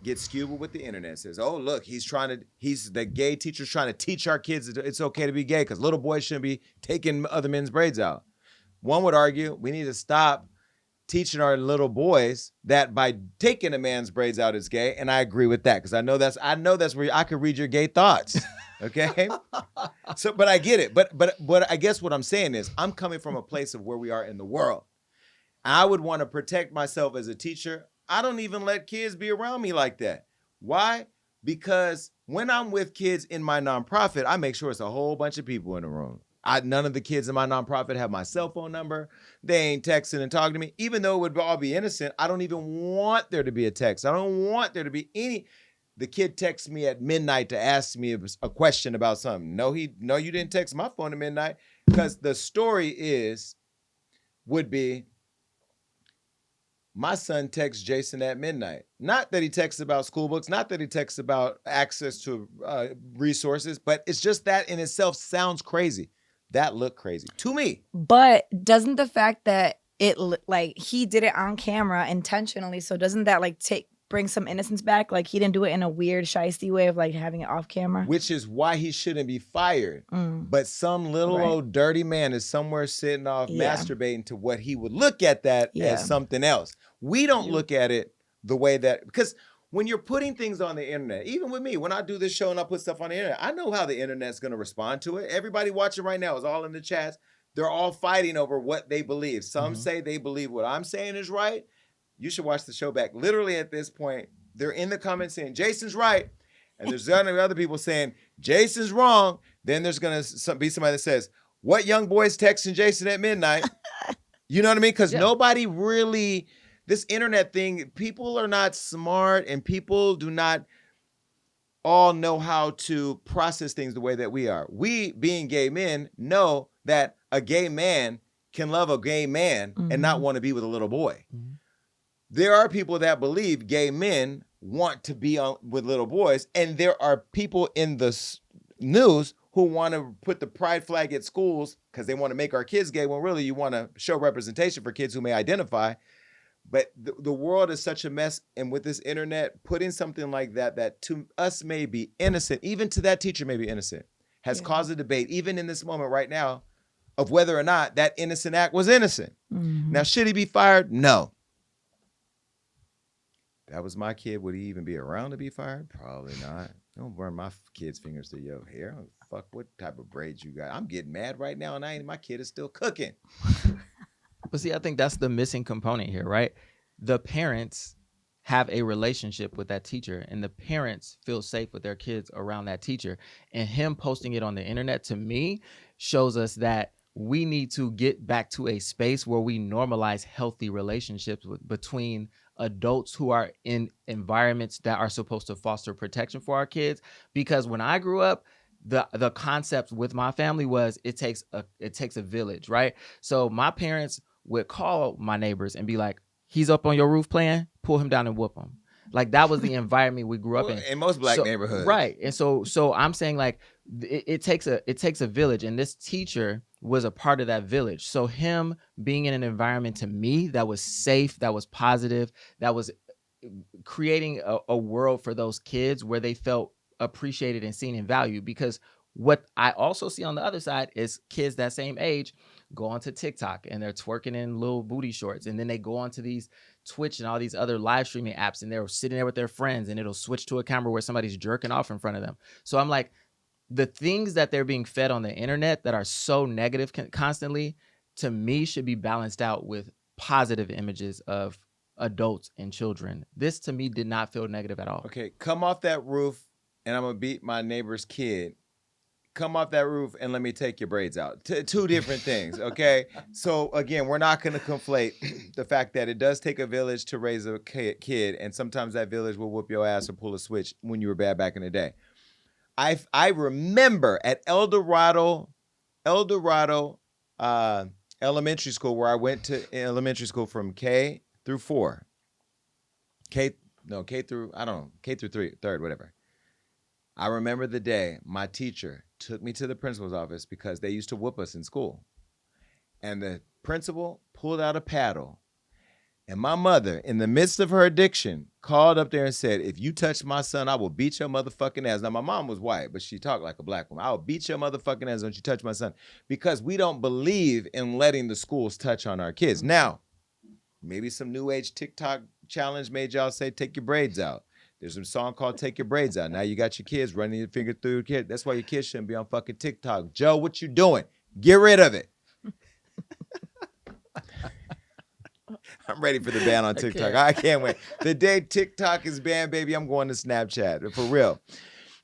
gets skewed with the internet. It says, oh, look, he's the gay teacher's trying to teach our kids it's okay to be gay because little boys shouldn't be taking other men's braids out. One would argue we need to stop teaching our little boys that by taking a man's braids out is gay, and I agree with that, because I know that's where I could read your gay thoughts. Okay, so but I get it. But I guess what I'm saying is I'm coming from a place of where we are in the world. I would want to protect myself as a teacher. I don't even let kids be around me like that. Why? Because when I'm with kids in my nonprofit, I make sure it's a whole bunch of people in the room. None of the kids in my nonprofit have my cell phone number. They ain't texting and talking to me. Even though it would all be innocent, I don't even want there to be a text. I don't want there to be any. The kid texts me at midnight to ask me a question about something. No, you didn't text my phone at midnight, because the story would be, my son texts Jason at midnight. Not that he texts about school books, not that he texts about access to resources, but it's just that in itself sounds crazy. That looked crazy to me. But doesn't the fact that he did it on camera intentionally, so doesn't that bring some innocence back? Like, he didn't do it in a weird, shiesty way of having it off camera. Which is why he shouldn't be fired. But some little old dirty man is somewhere sitting off masturbating to what he would look at that as something else. We don't look at it the way that, because when you're putting things on the internet, even with me, when I do this show and I put stuff on the internet, I know how the internet's going to respond to it. Everybody watching right now is all in the chats. They're all fighting over what they believe. Some say they believe what I'm saying is right. You should watch the show back. Literally at this point, they're in the comments saying, Jason's right. And there's other people saying, Jason's wrong. Then there's going to be somebody that says, what young boy's texting Jason at midnight? You know what I mean? Because nobody really, this internet thing, people are not smart, and people do not all know how to process things the way that we are. We, being gay men, know that a gay man can love a gay man and not want to be with a little boy. There are people that believe gay men want to be with little boys, and there are people in the news who want to put the pride flag at schools because they want to make our kids gay, when really you want to show representation for kids who may identify. But the world is such a mess. And with this internet, putting something like that to us may be innocent, even to that teacher may be innocent, has caused a debate, even in this moment right now, of whether or not that innocent act was innocent. Now, should he be fired? No. That was my kid. Would he even be around to be fired? Probably not. Don't burn my kid's fingers through your hair. Fuck, what type of braids you got? I'm getting mad right now, and my kid is still cooking. But see, I think that's the missing component here, right? The parents have a relationship with that teacher, and the parents feel safe with their kids around that teacher. And him posting it on the internet, to me, shows us that we need to get back to a space where we normalize healthy relationships between adults who are in environments that are supposed to foster protection for our kids. Because when I grew up, the concept with my family was it takes a village, right? So my parents would call my neighbors and be like, he's up on your roof playing, pull him down and whoop him. Like, that was the environment we grew up in. In most black neighborhoods. Right. And so I'm saying, like, it takes a village, and this teacher was a part of that village. So him being in an environment, to me, that was safe, that was positive, that was creating a world for those kids where they felt appreciated and seen and valued. Because what I also see on the other side is kids that same age go onto TikTok and they're twerking in little booty shorts. And then they go onto these Twitch and all these other live streaming apps, and they're sitting there with their friends, and it'll switch to a camera where somebody's jerking off in front of them. So I'm like, the things that they're being fed on the internet that are so negative constantly, to me, should be balanced out with positive images of adults and children. This, to me, did not feel negative at all. Okay, come off that roof, and I'm going to beat my neighbor's kid. Come off that roof and let me take your braids out. Two different things, okay? So, again, we're not going to conflate the fact that it does take a village to raise a kid, and sometimes that village will whoop your ass or pull a switch when you were bad back in the day. I remember at El Dorado Elementary School, where I went to elementary school from K through 4. K through 3, third, whatever. I remember the day my teacher took me to the principal's office because they used to whoop us in school. And the principal pulled out a paddle. And my mother, in the midst of her addiction, called up there and said, if you touch my son, I will beat your motherfucking ass. Now, my mom was white, but she talked like a black woman. I will beat your motherfucking ass when you touch my son. Because we don't believe in letting the schools touch on our kids. Now, maybe some new age TikTok challenge made y'all say, take your braids out. There's a song called Take Your Braids Out. Now you got your kids running your finger through your kid. That's why your kids shouldn't be on fucking TikTok. Joe, what you doing? Get rid of it. I'm ready for the ban on TikTok. I can't wait. The day TikTok is banned, baby, I'm going to Snapchat. For real.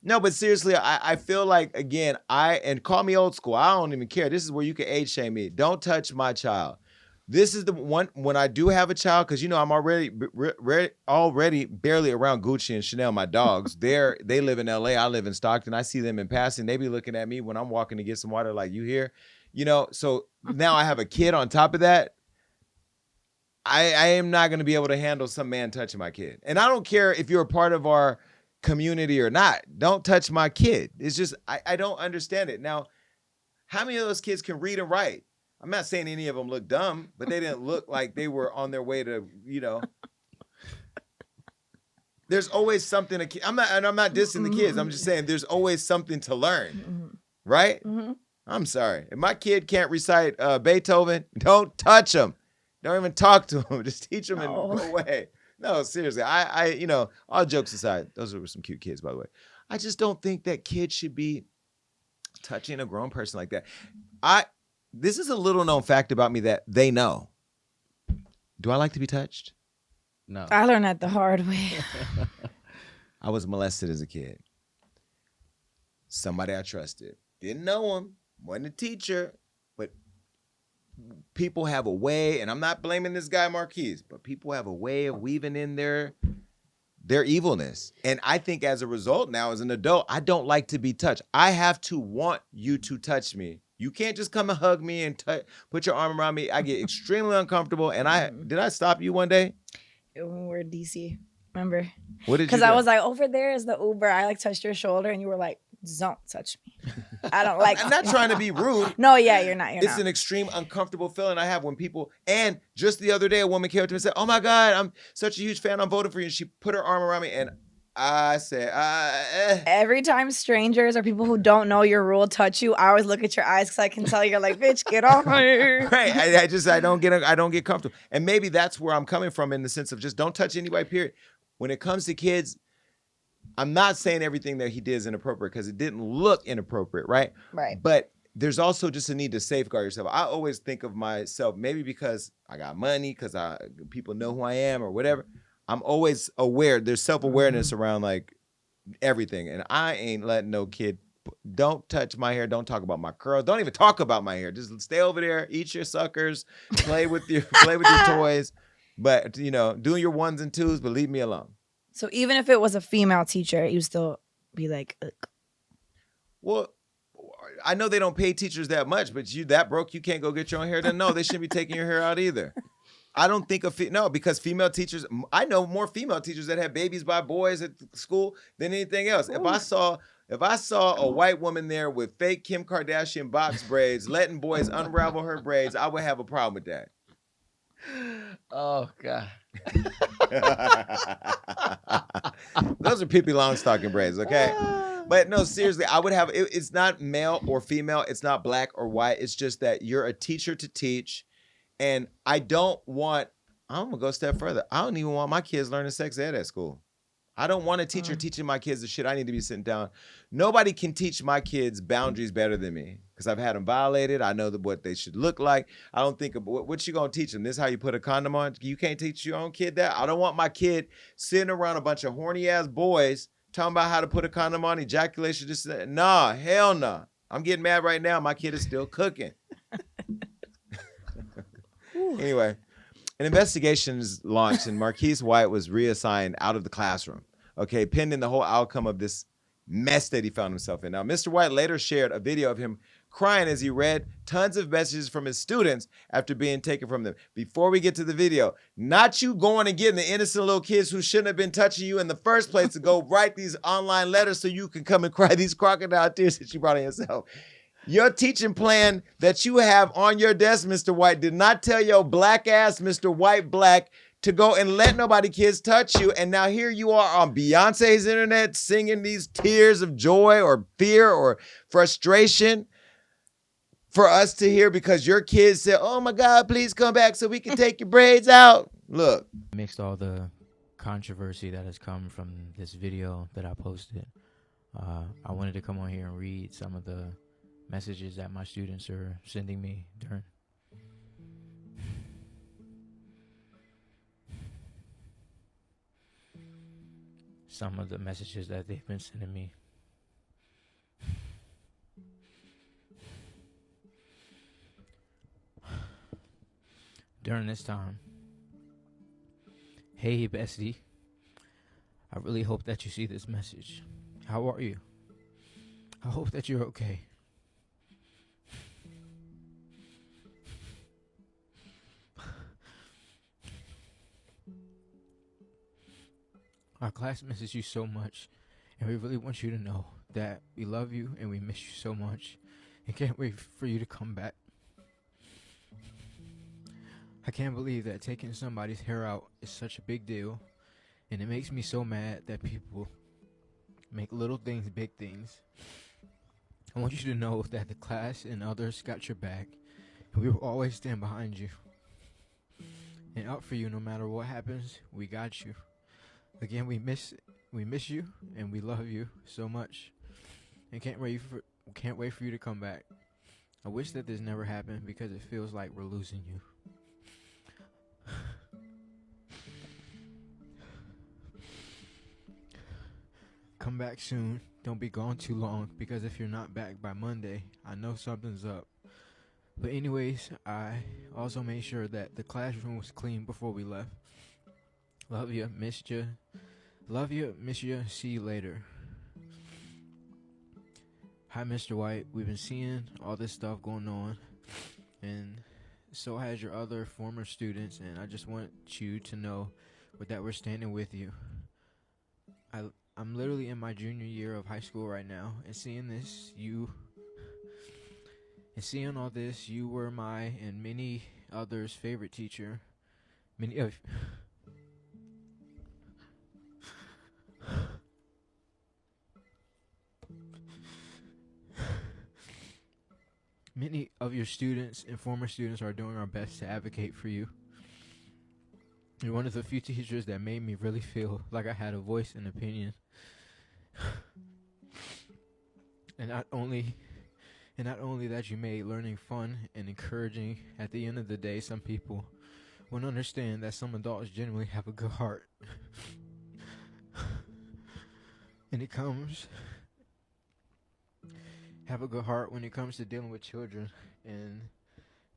No, but seriously, I feel like, again, and call me old school. I don't even care. This is where you can age shame me. Don't touch my child. This is the one, when I do have a child, because, I'm already barely around Gucci and Chanel, my dogs. They live in LA. I live in Stockton. I see them in passing. They be looking at me when I'm walking to get some water like, you here? So now I have a kid on top of that. I am not going to be able to handle some man touching my kid. And I don't care if you're a part of our community or not. Don't touch my kid. It's just, I don't understand it. Now, how many of those kids can read and write? I'm not saying any of them look dumb, but they didn't look like they were on their way to, There's always something. I'm not dissing the kids. I'm just saying there's always something to learn, right? Mm-hmm. I'm sorry. If my kid can't recite Beethoven, don't touch him. Don't even talk to him. Just teach him and go away. No, seriously. All jokes aside, those were some cute kids, by the way. I just don't think that kids should be touching a grown person like that. This is a little known fact about me that they know. Do I like to be touched? No. I learned that the hard way. I was molested as a kid. Somebody I trusted. Didn't know him. Wasn't a teacher. But people have a way, and I'm not blaming this guy Marquise, but people have a way of weaving in their evilness. And I think as a result now, as an adult, I don't like to be touched. I have to want you to touch me. You can't just come and hug me and put your arm around me. I get extremely uncomfortable. And did I stop you one day? When we were in DC, remember? What did you do? Because I was like, over there is the Uber. I touched your shoulder and you were like, don't touch me. I don't like. I'm not trying to be rude. No, yeah, you're not. It's an extreme uncomfortable feeling I have when people, and just the other day, a woman came up to me and said, "Oh my God, I'm such a huge fan. I'm voting for you." And she put her arm around me, and I said, Every time strangers or people who don't know your rule touch you, I always look at your eyes because I can tell you're like, bitch, get off me. Right. I don't get comfortable. And maybe that's where I'm coming from in the sense of just don't touch anybody, period. When it comes to kids, I'm not saying everything that he did is inappropriate because it didn't look inappropriate, right? Right. But there's also just a need to safeguard yourself. I always think of myself, maybe because I got money, because people know who I am or whatever. I'm always aware. There's self-awareness around like everything. And I ain't letting no kid, don't touch my hair. Don't talk about my curls. Don't even talk about my hair. Just stay over there, eat your suckers, play with your toys. But, doing your ones and twos, but leave me alone. So even if it was a female teacher, you still be like, ugh. Well, I know they don't pay teachers that much, but you that broke, you can't go get your own hair done. No, they shouldn't be taking your hair out either. I don't think because female teachers, I know more female teachers that have babies by boys at school than anything else. If I saw a white woman there with fake Kim Kardashian box braids, letting boys unravel her braids, I would have a problem with that. Oh God. Those are Pippi Longstocking braids, okay? But no, seriously, I would have, it's not male or female. It's not black or white. It's just that you're a teacher to teach. And I'm going to go a step further. I don't even want my kids learning sex ed at school. I don't want a teacher teaching my kids the shit I need to be sitting down. Nobody can teach my kids boundaries better than me because I've had them violated. I know what they should look like. I don't think, what you going to teach them? This is how you put a condom on? You can't teach your own kid that? I don't want my kid sitting around a bunch of horny-ass boys talking about how to put a condom on, ejaculation. Just nah, hell nah. I'm getting mad right now. My kid is still cooking. Anyway, an investigation is launched and Marquise White was reassigned out of the classroom, okay, pending the whole outcome of this mess that he found himself in. Now, Mr. White later shared a video of him crying as he read tons of messages from his students after being taken from them. Before we get to the video, not you going and getting the innocent little kids who shouldn't have been touching you in the first place to go write these online letters so you can come and cry these crocodile tears that you brought on yourself. Your teaching plan that you have on your desk, Mr. White, did not tell your black ass, Mr. White Black, to go and let nobody kids touch you. And now here you are on Beyonce's internet singing these tears of joy or fear or frustration for us to hear because your kids said, "Oh my God, please come back so we can take your braids out." Look. Amidst all the controversy that has come from this video that I posted, I wanted to come on here and read some of the messages that my students are sending me during some of the messages that they've been sending me. During this time, hey bestie, I really hope that you see this message. How are you? I hope that you're okay. Our class misses you so much, and we really want you to know that we love you and we miss you so much and can't wait for you to come back. I can't believe that taking somebody's hair out is such a big deal, and it makes me so mad that people make little things big things. I want you to know that the class and others got your back, and we will always stand behind you and up for you no matter what happens. We got you. Again, we miss you and we love you so much, and can't wait for you to come back. I wish that this never happened because it feels like we're losing you. Come back soon. Don't be gone too long, because if you're not back by Monday, I know something's up. But anyways, I also made sure that the classroom was clean before we left. Love you, missed you. Love you, miss you, see you later. Hi, Mr. White. We've been seeing all this stuff going on, and so has your other former students, and I just want you to know that we're standing with you. I'm literally in my junior year of high school right now, and seeing this, seeing all this, you were my and many others' favorite teacher. Many of Many of your students and former students are doing our best to advocate for you. You're one of the few teachers that made me really feel like I had a voice and opinion. And not only that you made learning fun and encouraging, at the end of the day, some people won't understand that some adults genuinely have a good heart. And have a good heart when it comes to dealing with children, and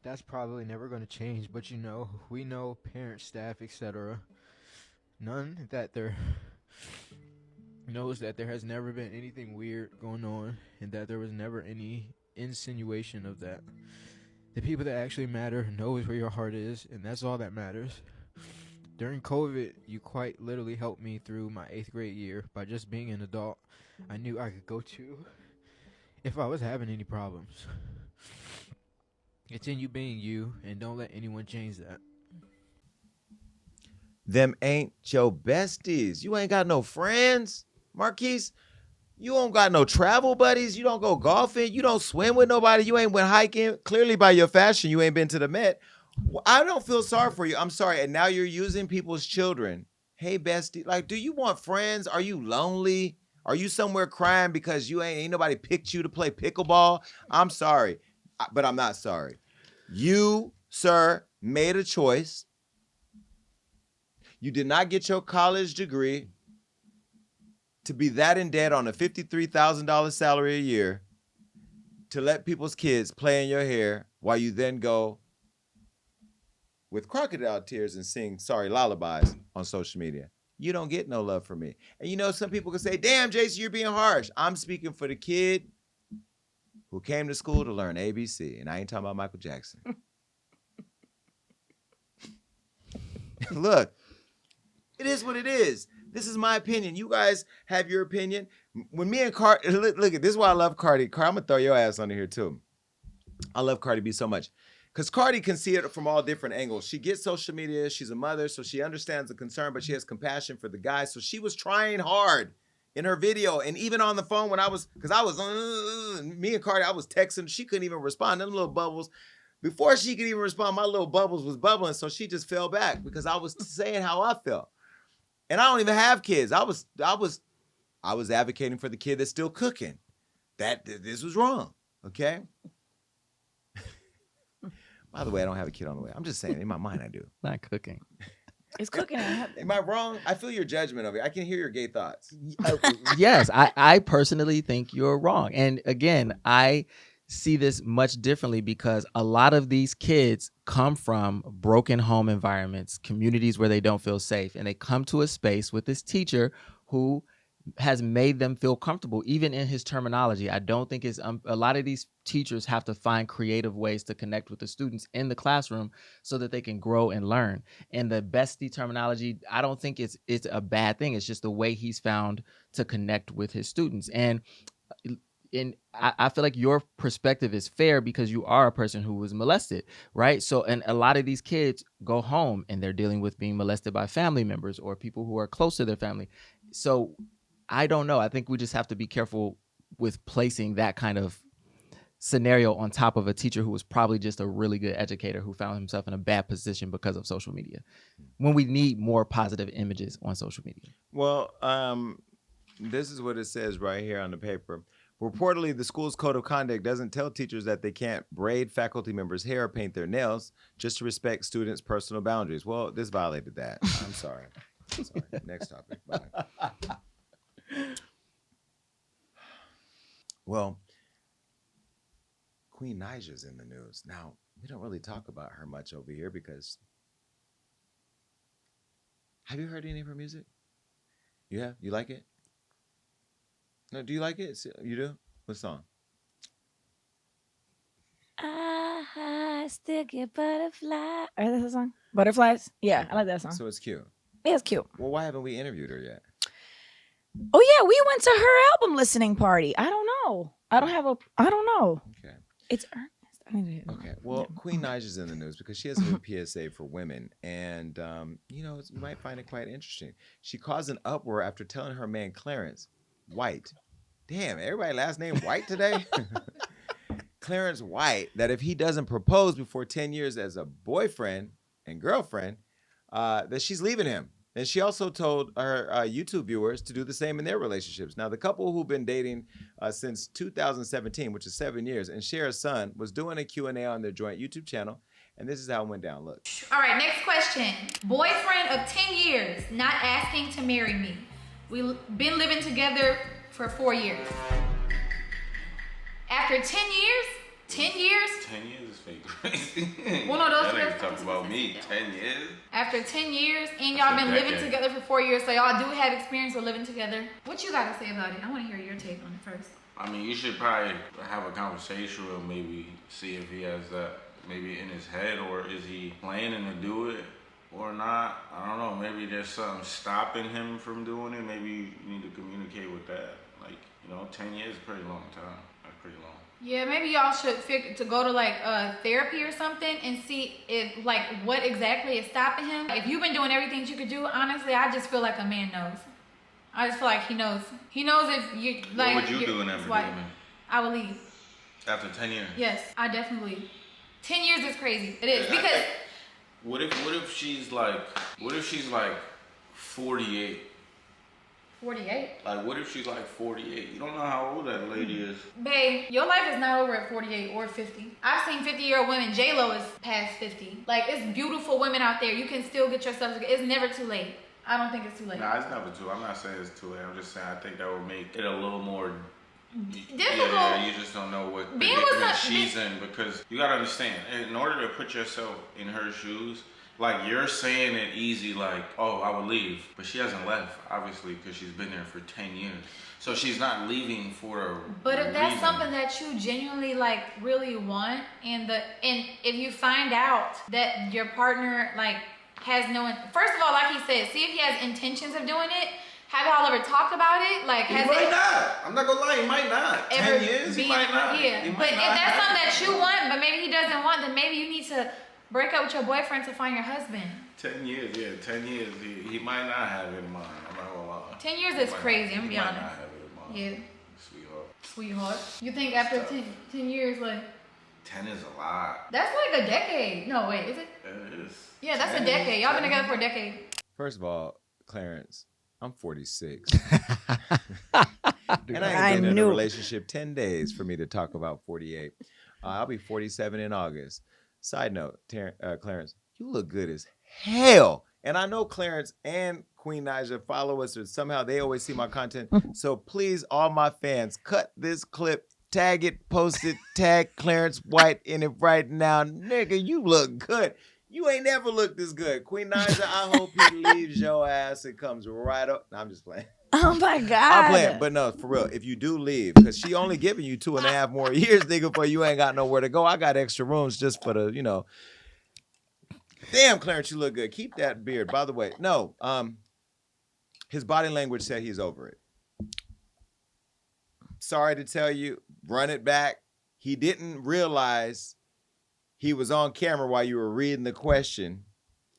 that's probably never going to change. But we know parents, staff, etc. None that there knows that there has never been anything weird going on, and that there was never any insinuation of that. The people that actually matter knows where your heart is, and that's all that matters. During COVID, you quite literally helped me through my 8th grade year by just being an adult I knew I could go to if I was having any problems. Continue being you, and don't let anyone change that. Them ain't your besties. You ain't got no friends, Marquise. You don't got no travel buddies. You don't go golfing. You don't swim with nobody. You ain't went hiking. Clearly by your fashion, you ain't been to the Met. I don't feel sorry for you. I'm sorry. And now you're using people's children. Hey, bestie. Like, do you want friends? Are you lonely? Are you somewhere crying because you ain't nobody picked you to play pickleball? I'm sorry, but I'm not sorry. You, sir, made a choice. You did not get your college degree to be that in debt on a $53,000 salary a year to let people's kids play in your hair while you then go with crocodile tears and sing sorry lullabies on social media. You don't get no love from me. And some people can say, damn, Jason, you're being harsh. I'm speaking for the kid who came to school to learn ABC. And I ain't talking about Michael Jackson. Look, it is what it is. This is my opinion. You guys have your opinion. When me and Cardi, look, this is why I love Cardi. I'm going to throw your ass under here too. I love Cardi B so much. Because Cardi can see it from all different angles. She gets social media. She's a mother, so she understands the concern, but she has compassion for the guys. So she was trying hard in her video. And even on the phone when me and Cardi, I was texting. She couldn't even respond. Them little bubbles. Before she could even respond, my little bubbles was bubbling. So she just fell back because I was saying how I felt. And I don't even have kids. I was advocating for the kid that's still cooking. This was wrong, okay? By the way, I don't have a kid on the way. I'm just saying, in my mind, I do. Not cooking. It's cooking. Am I wrong? I feel your judgment of it. I can hear your gay thoughts. Yes, I personally think you're wrong. And again, I see this much differently because a lot of these kids come from broken home environments, communities where they don't feel safe, and they come to a space with this teacher who has made them feel comfortable, even in his terminology. I don't think it's a lot of these teachers have to find creative ways to connect with the students in the classroom so that they can grow and learn. And the bestie terminology, I don't think it's a bad thing. It's just the way he's found to connect with his students. And I feel like your perspective is fair because you are a person who was molested, right? So, and a lot of these kids go home and they're dealing with being molested by family members or people who are close to their family. So I don't know. I think we just have to be careful with placing that kind of scenario on top of a teacher who was probably just a really good educator who found himself in a bad position because of social media, when we need more positive images on social media. Well, this is what it says right here on the paper. Reportedly, the school's code of conduct doesn't tell teachers that they can't braid faculty members' hair or paint their nails just to respect students' personal boundaries. Well, this violated that. I'm sorry. Next topic. Bye. Well, Queen Naija's in the news. Now, we don't really talk about her much over here because... Have you heard any of her music? Yeah? You like it? No, do you like it? You do? What song? I still get butterfly. Or that's a song? Butterflies? Yeah, I like that song. So it's cute. Yeah, it's cute. Well, why haven't we interviewed her yet? Oh yeah, we went to her album listening party. I don't know. I don't know. Okay. It's Ernest. Okay. Well, Queen Naija's in the news because she has a new PSA for women, and you might find it quite interesting. She caused an uproar after telling her man Clarence White. Damn, everybody last name White today. Clarence White, that if he doesn't propose before 10 years as a boyfriend and girlfriend, that she's leaving him. And she also told her YouTube viewers to do the same in their relationships. Now, the couple who've been dating since 2017, which is 7 years, and share a son, was doing a Q&A on their joint YouTube channel. And this is how it went down. Look. All right, next question. Boyfriend of 10 years, not asking to marry me. We've been living together for 4 years. After 10 years? 10 years? 10 years is fake crazy. One of those that ain't talk about me. 10 years? After 10 years, and y'all been living together for 4 years, so y'all do have experience with living together. What you got to say about it? I want to hear your take on it first. I mean, you should probably have a conversation or maybe see if he has that maybe in his head, or is he planning to do it or not. I don't know. Maybe there's something stopping him from doing it. Maybe you need to communicate with that. 10 years is a pretty long time. That's pretty long. Yeah, maybe y'all should figure to go to therapy or something and see if what exactly is stopping him. If you've been doing everything you could do, honestly, I just feel like a man knows. I just feel like he knows. He knows if you like. What would you do in that predicament? I would leave. After 10 years? Yes, I definitely leave. 10 years is crazy. It is because. What if she's like 48? 48? What if she's 48? You don't know how old that lady is. Babe, your life is not over at 48 or 50. I've seen 50-year-old women. J-Lo is past 50. It's beautiful women out there. You can still get yourself together. It's never too late. I don't think it's too late. Nah, it's never too late. I'm not saying it's too late. I'm just saying I think that would make it a little more difficult. Yeah, you just don't know what predicament she's in, because you gotta understand, in order to put yourself in her shoes, you're saying it easy, oh, I would leave, but she hasn't left, obviously, because she's been there for 10 years. So she's not leaving for a But if that's reason. something that you genuinely really want, and if you find out that your partner has no, first of all, like he said, see if he has intentions of doing it. Have y'all ever talked about it? He might not. I'm not gonna lie, he might not. 10 years, he might not. Yeah, but if that's something that you want, but maybe he doesn't want, then maybe you need to break up with your boyfriend to find your husband. 10 years, yeah, 10 years. He might not have it in mind. I'm not gonna lie. 10 years is crazy, I'm gonna be honest. He might not have it in mind. Yeah. Sweetheart. You think after 10 years, 10 is a lot. That's a decade. No, wait, is it? It is. Yeah, that's a decade. Y'all been together for a decade. First of all, Clarence, I'm 46. And I ain't been in a relationship 10 days for me to talk about 48. I'll be 47 in August. Side note, Clarence, you look good as hell. And I know Clarence and Queen Naija follow us, or somehow they always see my content. So please, all my fans, cut this clip, tag it, post it, tag Clarence White in it right now. Nigga, you look good. You ain't never looked this good. Queen Naija, I hope he leaves your ass and comes right up. No, I'm just playing. Oh my God. I'm playing, but no, for real. If you do leave, because she only giving you 2.5 more years, nigga, for you ain't got nowhere to go. I got extra rooms just for the, Damn, Clarence, you look good. Keep that beard. By the way, no, his body language said he's over it. Sorry to tell you, run it back. He didn't realize he was on camera while you were reading the question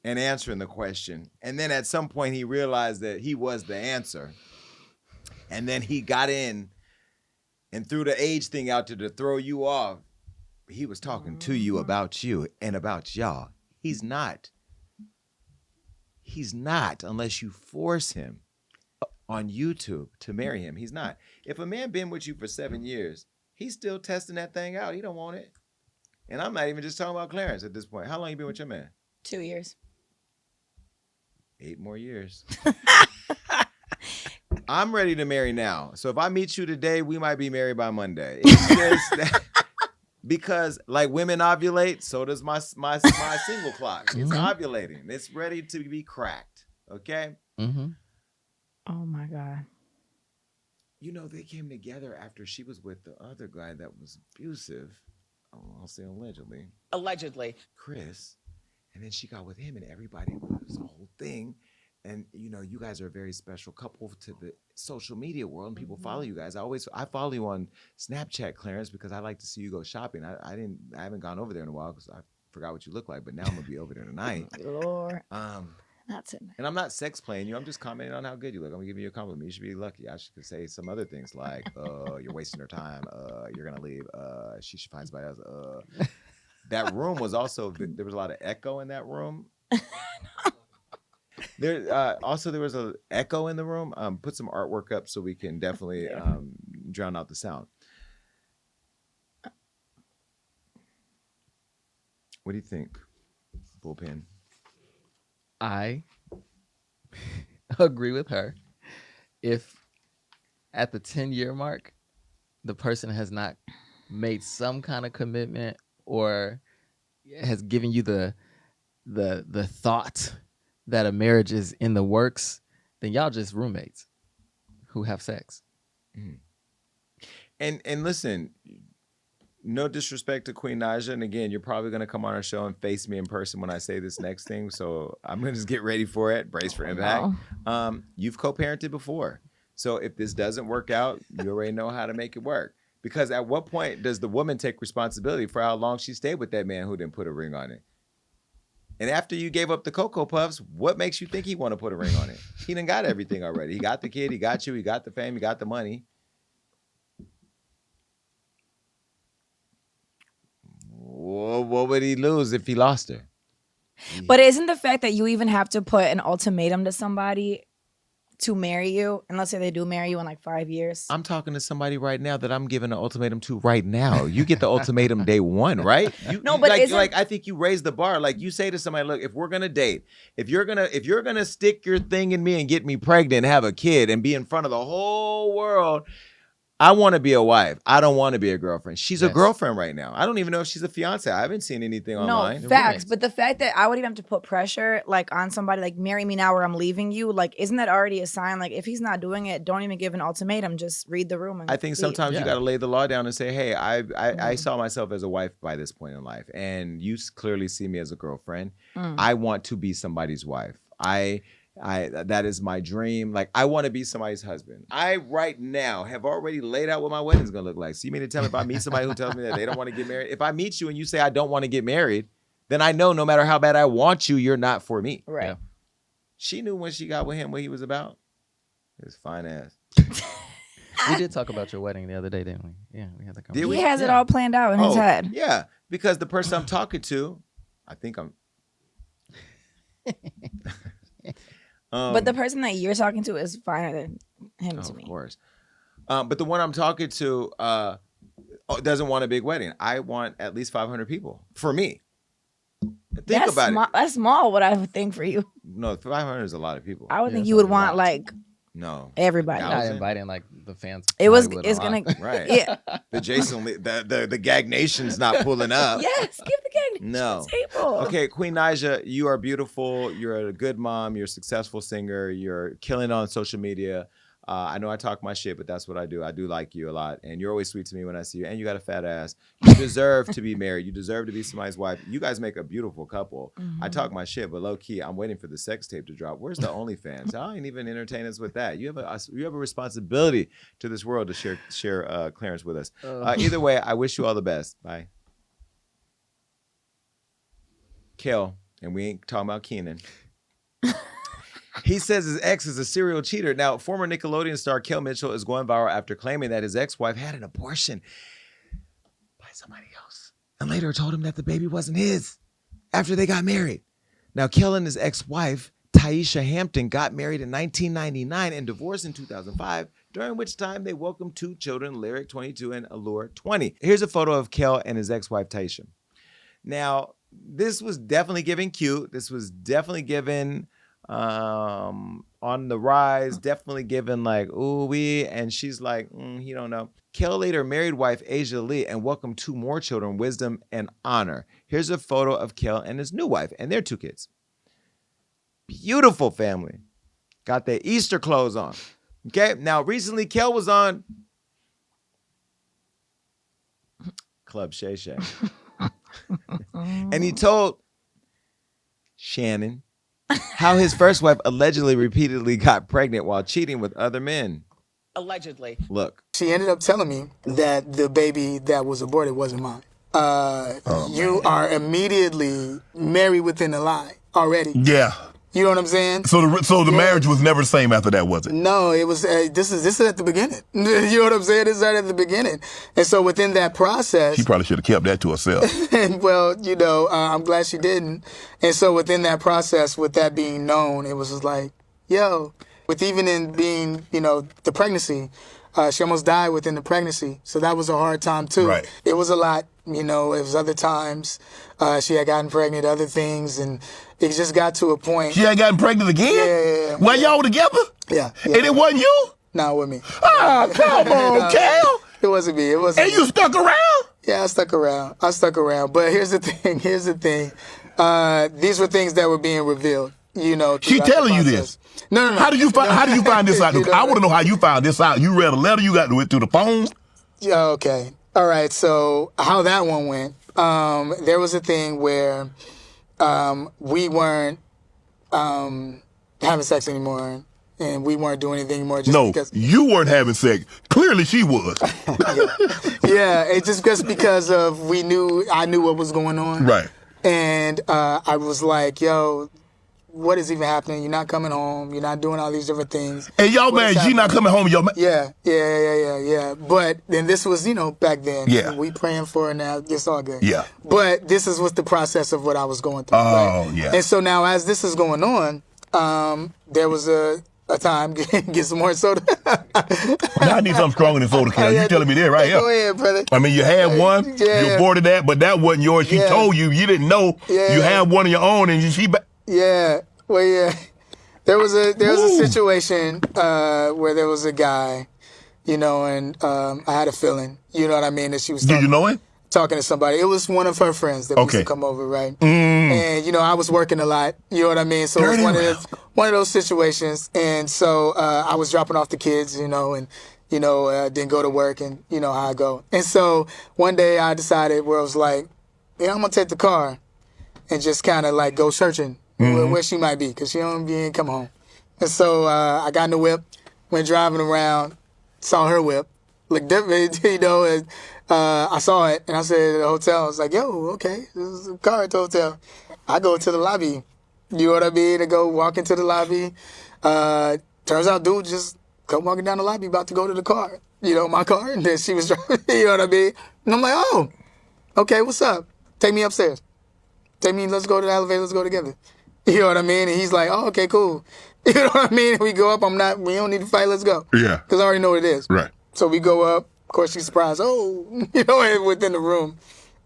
and answering the question. And then at some point he realized that he was the answer. And then he got in and threw the age thing out to throw you off. He was talking to you about you and about y'all. He's not. He's not, unless you force him on YouTube to marry him. He's not. If a man been with you for 7 years, he's still testing that thing out. He don't want it. And I'm not even just talking about Clarence at this point. How long you been with your man? 2 years. 8 more years. I'm ready to marry now. So if I meet you today, we might be married by Monday. It's just that, because women ovulate, so does my single clock. It's ovulating. It's ready to be cracked. Okay? Mm-hmm. Oh my God. They came together after she was with the other guy that was abusive. Oh, I'll say allegedly. Allegedly. Chris. And then she got with him and everybody, it was a whole thing. and you guys are a very special couple to the social media world, and people follow you guys. I follow you on Snapchat, Clarence, because I like to see you go shopping. I haven't gone over there in a while because I forgot what you look like, but now I'm gonna be over there tonight. Lord. That's it. And I'm not sex playing you. I'm just commenting on how good you look. I'm gonna give you a compliment. You should be lucky. I should say some other things like, you're wasting her time. You're gonna leave. She should find somebody else. That room was also, there was a lot of echo in that room. There was an echo in the room. Put some artwork up so we can definitely drown out the sound. What do you think, Bullpen? I agree with her. If at the 10-year mark, the person has not made some kind of commitment or has given you the thought that a marriage is in the works, then y'all just roommates who have sex. And listen, no disrespect to Queen Naija, and again, you're probably gonna come on our show and face me in person when I say this next thing, so I'm gonna just get ready for it, brace for impact. You've co-parented before, so if this doesn't work out, you already know how to make it work. Because at what point does the woman take responsibility for how long she stayed with that man who didn't put a ring on it? And after you gave up the Cocoa Puffs, what makes you think he want to put a ring on it? He done got everything already. He got the kid, he got you, he got the fame, he got the money. What would he lose if he lost her? But isn't the fact that you even have to put an ultimatum to somebody to marry you, and let's say they do marry you in like 5 years? I'm talking to somebody right now that I'm giving an ultimatum to right now. You get the ultimatum day one, right? I think you raise the bar. Like you say to somebody, look, if we're gonna date, if you're gonna stick your thing in me and get me pregnant, have a kid, and be in front of the whole world, I want to be a wife. I don't want to be a girlfriend. She's a girlfriend right now. I don't even know if she's a fiance. I haven't seen anything online. No, facts. But the fact that I would even have to put pressure like on somebody, like marry me now or I'm leaving you, like isn't that already a sign? Like if he's not doing it, don't even give an ultimatum. Just read the room. And I think sometimes you got to lay the law down and say, hey, I saw myself as a wife by this point in life, and you clearly see me as a girlfriend. I want to be somebody's wife. That is my dream. Like, I want to be somebody's husband. I right now have already laid out what my wedding's gonna look like. So you mean to tell me if I meet somebody who tells me that they don't want to get married? If I meet you and you say I don't want to get married, then I know no matter how bad I want you, you're not for me. Right. Yeah. She knew when she got with him what he was about. His fine ass. We did talk about your wedding the other day, didn't we? Yeah, we had the conversation. He has it all planned out in his head. Yeah, because the person I'm talking to, I think I'm... but the person that you're talking to is finer than him to me. Of course. But the one I'm talking to doesn't want a big wedding. I want at least 500 people for me. Think about it. That's small, what I would think for you. No, 500 is a lot of people. I would think you would want like everybody. Not inviting like the fans. It's gonna right. Yeah. The Jason the Gag Nation's not pulling up. Yes, give the Gag Nation no. table. Okay, Queen Naija, you are beautiful. You're a good mom. You're a successful singer. You're killing on social media. I know I talk my shit, but that's what I do. I do like you a lot, and you're always sweet to me when I see you. And you got a fat ass. You deserve to be married. You deserve to be somebody's wife. You guys make a beautiful couple. I talk my shit, but low key, I'm waiting for the sex tape to drop. Where's the OnlyFans? I ain't even entertain us with that. You have a responsibility to this world to share Clarence with us. Either way, I wish you all the best. Bye. Kel, and we ain't talking about Keenan. He says his ex is a serial cheater. Now, former Nickelodeon star Kel Mitchell is going viral after claiming that his ex-wife had an abortion by somebody else, and later told him that the baby wasn't his after they got married. Now, Kel and his ex-wife, Taisha Hampton, got married in 1999 and divorced in 2005, during which time they welcomed 2 children, Lyric 22 and Allure 20. Here's a photo of Kel and his ex-wife, Taisha. Now, this was definitely giving cute. This was definitely giving... on the rise, definitely given like, ooh wee, and she's like, he don't know. Kel later married wife Asia Lee and welcomed 2 more children, Wisdom and Honor. Here's a photo of Kel and his new wife and their 2 kids. Beautiful family. Got their Easter clothes on. Okay, now recently Kel was on Club Shay Shay. And he told Shannon, how his first wife allegedly repeatedly got pregnant while cheating with other men. Allegedly. Look. She ended up telling me that the baby that was aborted wasn't mine. You are immediately married within a lie already. Yeah. You know what I'm saying? So the marriage was never the same after that, was it? No, it was. This is at the beginning. You know what I'm saying? This is right at the beginning. And so within that process, she probably should have kept that to herself. And well, I'm glad she didn't. And so within that process, with that being known, it was just like, yo, with even in being, the pregnancy, she almost died within the pregnancy. So that was a hard time too. Right. It was a lot. It was other times. She had gotten pregnant, other things, and it just got to a point. She had gotten pregnant again? Yeah. While y'all were together? Yeah. And it wasn't you? No, with me. Oh, come on, Kel. It wasn't me. It wasn't. And you stuck around? Yeah, I stuck around. But here's the thing. These were things that were being revealed. She telling you this? No. How did you find this out? I want to know how you found this out. You read a letter. You got to it through the phone. Yeah. Okay. All right. So how that one went? There was a thing where we weren't having sex anymore, and we weren't doing anything anymore. Because you weren't having sex. Clearly, she was. Yeah. It's just because of I knew what was going on. Right. And I was like, yo, what is even happening? You're not coming home. You're not doing all these different things. And y'all man, she not coming home. Yeah. But then this was, back then. Yeah. We praying for her now. It's all good. Yeah. But this was the process of what I was going through. Oh, right? yeah. And so now as this is going on, there was a time, get some more soda. Now I need something stronger than soda, Kel. You telling me that right here. Go ahead, brother. I mean, you had one. Yeah. You aborted that, but that wasn't yours. She told you. You didn't know. Yeah. You had one of your own, and she... Yeah. Well, yeah. There was a situation where there was a guy, and I had a feeling, you know what I mean, that she was Did you know him? Talking to somebody. It was one of her friends that used to come over, right? And, I was working a lot, you know what I mean? So it was one of those situations. And so I was dropping off the kids, and, didn't go to work, and you know how I go. And so one day I decided where I was like, I'm going to take the car and just kind of like go searching where she might be, because she ain't come home. And so I got in the whip, went driving around, saw her whip, looked different, and I saw it, and I said at the hotel, I was like, yo, okay, this is a car at the hotel. I go to the lobby, you know what I mean? I go walk into the lobby. Turns out dude just come walking down the lobby about to go to the car, my car, and then she was driving, you know what I mean? And I'm like, oh, okay, what's up? Take me upstairs. Let's go to the elevator, let's go together. You know what I mean? And he's like, oh, okay, cool. You know what I mean? We go up, we don't need to fight, let's go. Yeah. Because I already know what it is. Right. So we go up, of course she's surprised, within the room.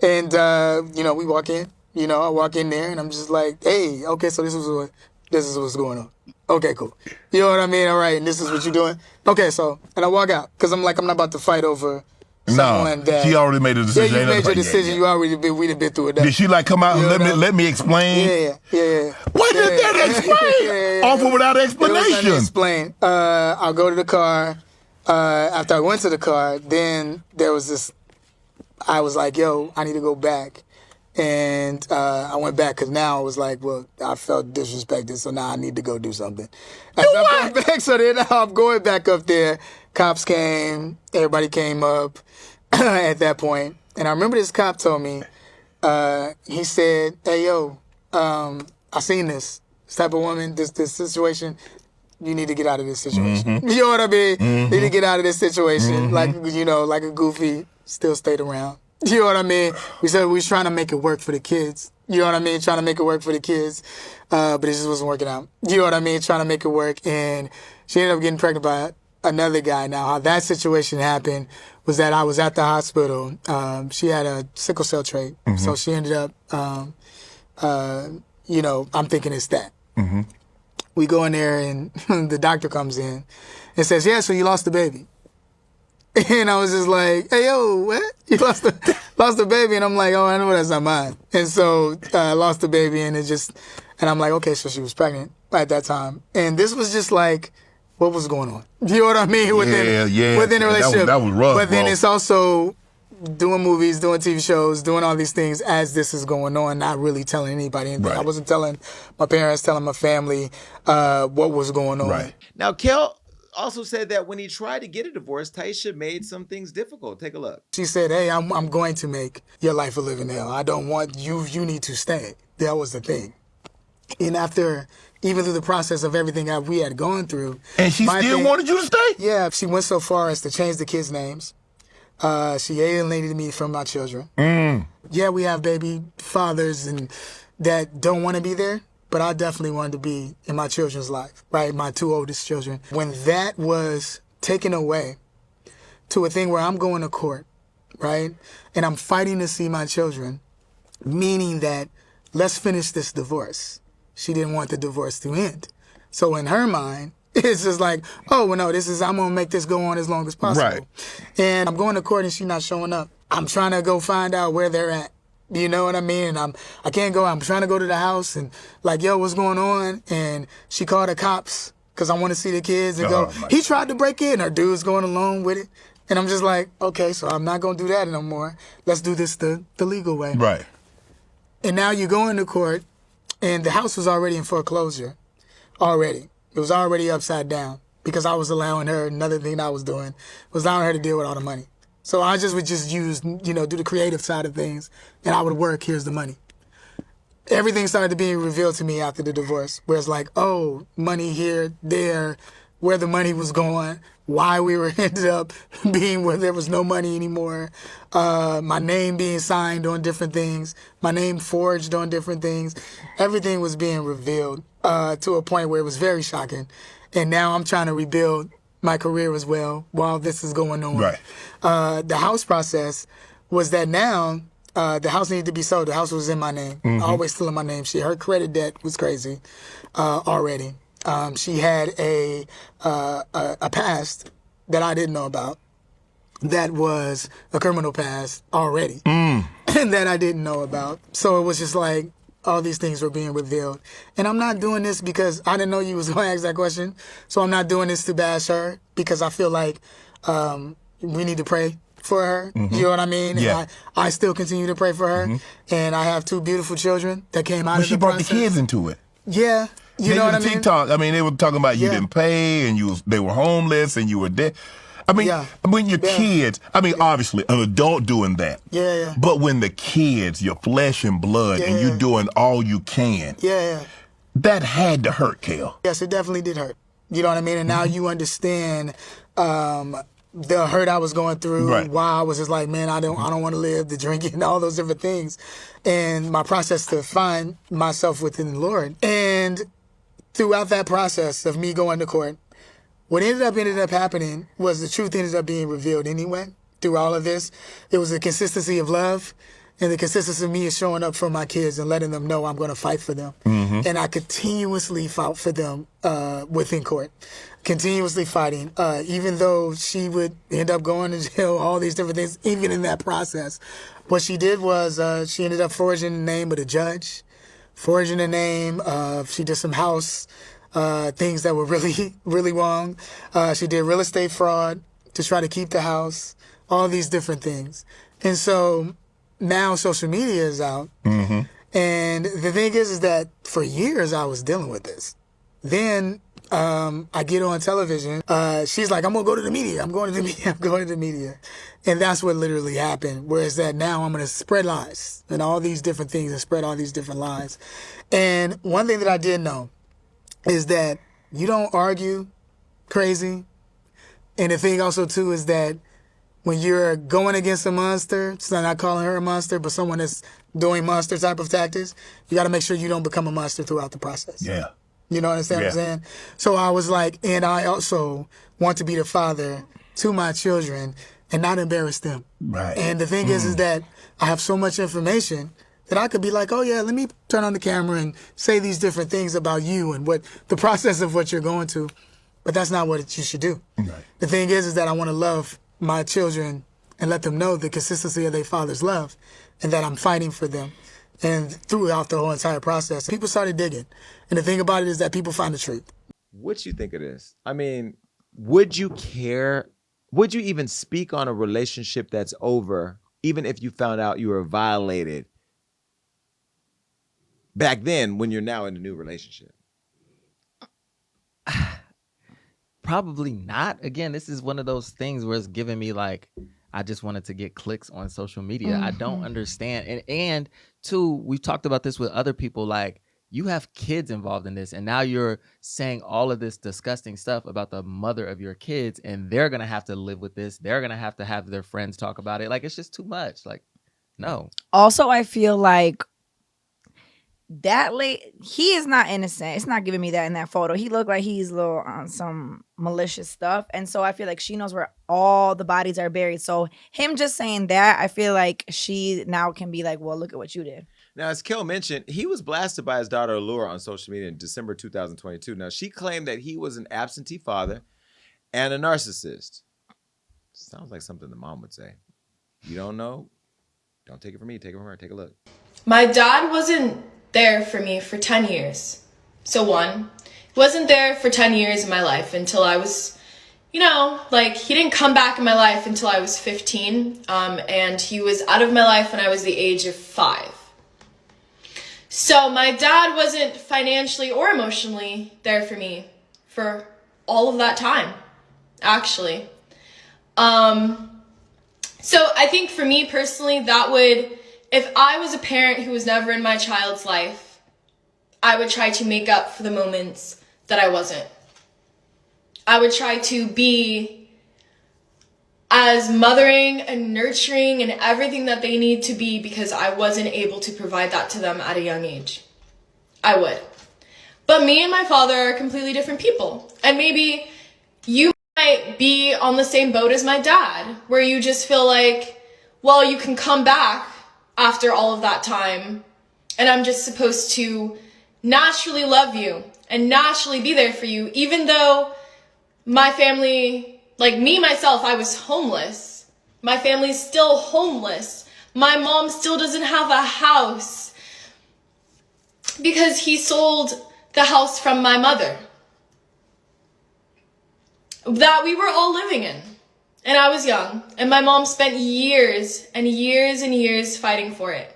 And, we walk in, I walk in there and I'm just like, hey, okay, so this is what's going on. Okay, cool. You know what I mean? All right, and this is what you're doing? Okay, so, and I walk out, because I'm like, I'm not about to fight over someone that... she already made a decision. Yeah, you made your decision. Yeah. We'd been through it. Did she come out and let me explain? Yeah. What did that explain? Offer without explanation. Explain. I'll go to the car. After I went to the car, then there was this... I was like, yo, I need to go back. And I went back because now I was like, well, I felt disrespected, so now I need to go do something. I'm going back, so then I'm going back up there. Cops came. Everybody came up at that point. And I remember this cop told me, he said, hey, yo, I seen this type of woman, this situation. You need to get out of this situation. You know what I mean? You need to get out of this situation. Like a goofy, still stayed around. You know what I mean? We said we was trying to make it work for the kids. You know what I mean? Trying to make it work for the kids. But it just wasn't working out. You know what I mean? Trying to make it work. And she ended up getting pregnant by another guy. Now, how that situation happened was that I was at the hospital. She had a sickle cell trait. So she ended up, I'm thinking it's that. We go in there and the doctor comes in and says, yeah, so you lost the baby. And I was just like, hey, yo, what? You lost the baby? And I'm like, oh, I know that's not mine. And so I lost the baby and I'm like, okay, so she was pregnant at that time. And this was just like, what was going on? You know what I mean? Within the relationship. That was rough, But then it's also doing movies, doing TV shows, doing all these things as this is going on, not really telling anybody anything. Right. I wasn't telling my parents, telling my family what was going on. Right. Now, Kel also said that when he tried to get a divorce, Taisha made some things difficult. Take a look. She said, hey, I'm going to make your life a living hell. I don't want you need to stay. That was the thing. And after, even through the process of everything that we had gone through. And she still wanted you to stay? Yeah, she went so far as to change the kids' names. She alienated me from my children. Yeah, we have baby fathers and that don't want to be there, but I definitely wanted to be in my children's life, right? My two oldest children. When that was taken away to a thing where I'm going to court, right? And I'm fighting to see my children, meaning that let's finish this divorce. She didn't want the divorce to end. So in her mind, it's just like, oh, well, no, I'm going to make this go on as long as possible. Right. And I'm going to court and she's not showing up. I'm trying to go find out where they're at. You know what I mean? And I can't go. I'm trying to go to the house and like, yo, what's going on? And she called the cops because I want to see the kids and go, he tried to break in. Her dude's going along with it. And I'm just like, okay, so I'm not going to do that no more. Let's do this the legal way. Right. And now you go into court and the house was already in foreclosure. Already. It was already upside down because I was allowing her, another thing I was doing, was allowing her to deal with all the money. So I would just use, do the creative side of things and I would work, here's the money. Everything started being revealed to me after the divorce, where it's like, oh, money here, there, where the money was going, why we were ended up being where there was no money anymore, my name being signed on different things, my name forged on different things. Everything was being revealed to a point where it was very shocking. And now I'm trying to rebuild my career as well while this is going on. Right. The house process was that now the house needed to be sold. The house was in my name, always still in my name. Her credit debt was crazy already. She had a past that I didn't know about that was a criminal past already and that I didn't know about. So it was just like all these things were being revealed. And I'm not doing this because I didn't know you was going to ask that question. So I'm not doing this to bash her because I feel like we need to pray for her. You know what I mean? Yeah. And I still continue to pray for her. And I have two beautiful children that came out of the she brought process. the kids into it. Yeah. You know what I mean? TikTok, they were talking about you didn't pay and they were homeless and you were dead. When your kids, obviously an adult doing that. Yeah. But when the kids, your flesh and blood, and you doing all you can. Yeah. That had to hurt, Kel. Yes, it definitely did hurt. You know what I mean? And now you understand the hurt I was going through, why I was just like, man, I don't want to live, the drinking, all those different things. And my process to find myself within the Lord. And throughout that process of me going to court, what ended up happening was the truth ended up being revealed anyway. Through all of this, it was the consistency of love and the consistency of me is showing up for my kids and letting them know I'm going to fight for them. And I continuously fought for them within court, continuously fighting, even though she would end up going to jail, all these different things, even in that process. What she did was she ended up forging the name of the judge, forging the name of, she did some house things that were really, really wrong. She did real estate fraud to try to keep the house, all these different things. And so now social media is out. And the thing is that for years I was dealing with this. Then I get on television. She's like, I'm going to go to the media. I'm going to the media. And that's what literally happened. Whereas that now I'm going to spread lies and all these different things and spread all these different lies. And one thing that I did know is that you don't argue crazy. And the thing also, too, is that when you're going against a monster, so I'm not calling her a monster, but someone that's doing monster type of tactics, you got to make sure you don't become a monster throughout the process. Yeah. You know what I'm saying? So I was like, and I also want to be the father to my children and not embarrass them. Right. And the thing is that I have so much information that I could be like, oh yeah, let me turn on the camera and say these different things about you and what the process of what you're going to. But that's not what you should do. Right. The thing is that I want to love my children and let them know the consistency of their father's love and that I'm fighting for them. And throughout the whole entire process, people started digging. And the thing about it is that people find the truth. What you think of this? Would you care? Would you even speak on a relationship that's over even if you found out you were violated back then when you're now in a new relationship? Probably not. Again, this is one of those things where it's giving me like, I just wanted to get clicks on social media. I don't understand. And two, we've talked about this with other people, like, you have kids involved in this, and now you're saying all of this disgusting stuff about the mother of your kids, and they're going to have to live with this. They're going to have their friends talk about it. Like, it's just too much. Like, no. Also, I feel like he is not innocent. It's not giving me that in that photo. He looked like he's a little on some malicious stuff. And so I feel like she knows where all the bodies are buried. So him just saying that, I feel like she now can be like, well, look at what you did. Now, as Kel mentioned, he was blasted by his daughter Allura on social media in December 2022. Now, she claimed that he was an absentee father and a narcissist. Sounds like something the mom would say. You don't know? Don't take it from me. Take it from her. Take a look. My dad wasn't there for me for 10 years. So one, he wasn't there for 10 years in my life until I was, he didn't come back in my life until I was 15. And he was out of my life when I was the age of 5. So my dad wasn't financially or emotionally there for me for all of that time, actually. So I think for me personally, if I was a parent who was never in my child's life, I would try to make up for the moments that I wasn't. I would try to be as mothering and nurturing and everything that they need to be because I wasn't able to provide that to them at a young age. I would. But me and my father are completely different people. And maybe you might be on the same boat as my dad, where you just feel like, well, you can come back after all of that time, and I'm just supposed to naturally love you and naturally be there for you, even though my family, like me, myself, I was homeless. My family's still homeless. My mom still doesn't have a house because he sold the house from my mother that we were all living in. And I was young, and my mom spent years and years and years fighting for it.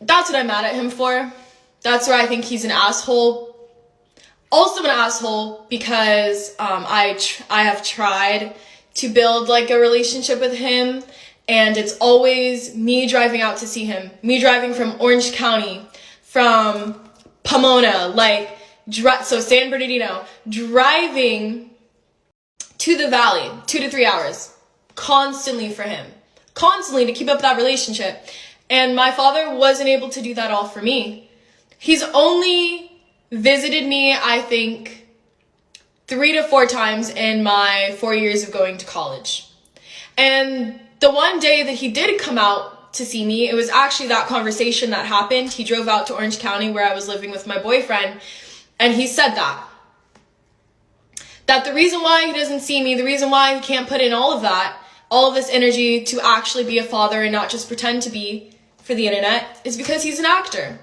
That's what I'm mad at him for. That's where I think he's an asshole. Also an asshole because I have tried to build like a relationship with him, and it's always me driving out to see him. Me driving from Orange County, from Pomona, so San Bernardino, driving to the valley, 2 to 3 hours, constantly for him, constantly to keep up that relationship. And my father wasn't able to do that all for me. He's only visited me, I think, 3 to 4 times in my 4 years of going to college. And the one day that he did come out to see me, it was actually that conversation that happened. He drove out to Orange County where I was living with my boyfriend, and he said that the reason why he doesn't see me, the reason why he can't put in all of this energy to actually be a father and not just pretend to be for the internet, is because he's an actor.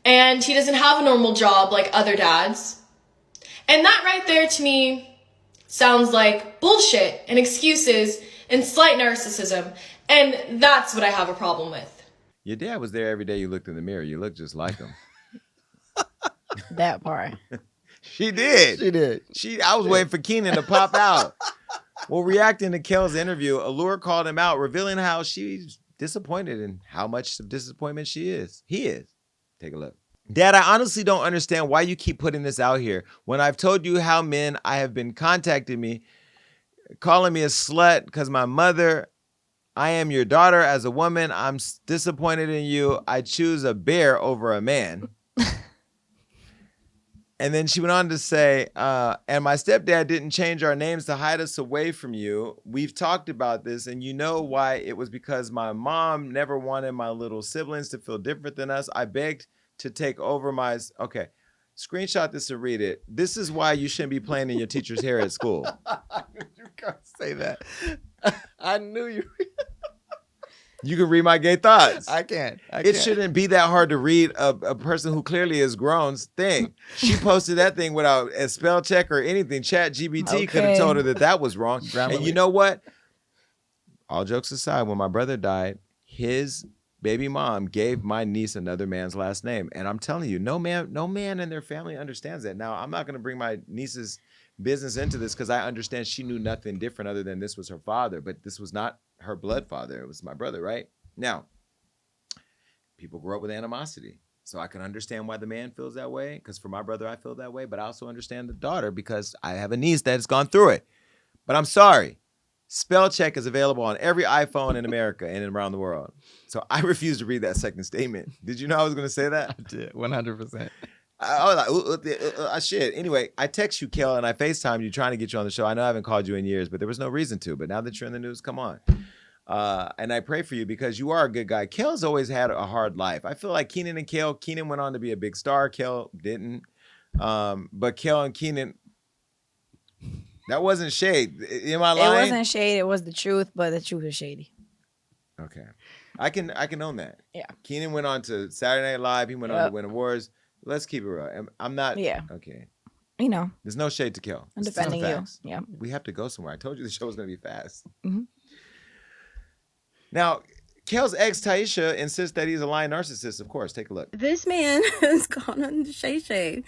And he doesn't have a normal job like other dads. And that right there to me sounds like bullshit and excuses and slight narcissism. And that's what I have a problem with. Your dad was there every day you looked in the mirror. You look just like him. That part. She did. She did. I was waiting for Keenan to pop out. Well, reacting to Kel's interview, Allura called him out, revealing how she's disappointed and how much of disappointment he is. Take a look. Dad, I honestly don't understand why you keep putting this out here when I've told you how men I have been contacting me, calling me a slut because my mother, I am your daughter as a woman. I'm disappointed in you. I choose a bear over a man. And then she went on to say, and my stepdad didn't change our names to hide us away from you. We've talked about this, and you know why. It was because my mom never wanted my little siblings to feel different than us. I begged to take over okay, screenshot this and read it. This is why you shouldn't be playing in your teacher's hair at school. You can't say that. I knew you. You can read my gay thoughts. I can't. It shouldn't be that hard to read a person who clearly is grown's thing. She posted that thing without a spell check or anything. Chat GBT could have told her that was wrong. And you know what? all jokes aside, when my brother died, his baby mom gave my niece another man's last name. And I'm telling you, no man in their family understands that. Now, I'm not going to bring my niece's business into this because I understand she knew nothing different other than this was her father, but this was not her blood father. It was my brother, right? Now, people grow up with animosity. So I can understand why the man feels that way, because for my brother, I feel that way. But I also understand the daughter because I have a niece that has gone through it. But I'm sorry. Spell check is available on every iPhone in America and around the world. So I refuse to read that second statement. Did you know I was going to say that? I did, 100%. I was like, shit. Anyway, I text you, Kel, and I FaceTime you trying to get you on the show. I know I haven't called you in years, but there was no reason to. But now that you're in the news, come on. And I pray for you because you are a good guy. Kel's always had a hard life. I feel like Keenan and Kel, Keenan went on to be a big star. Kel didn't. But Kel and Keenan, that wasn't shade. Am I lying? It wasn't shade. It was the truth, but the truth is shady. Okay. I can own that. Yeah. Keenan went on to Saturday Night Live. He went on to win awards. Let's keep it real. I'm not. Yeah. Okay. You know. There's no shade to Kel. I'm defending you. Yeah. We have to go somewhere. I told you the show was going to be fast. Mm-hmm. Now, Kel's ex, Taisha, insists that he's a lying narcissist. Of course, take a look. This man has gone on to Shay Shay,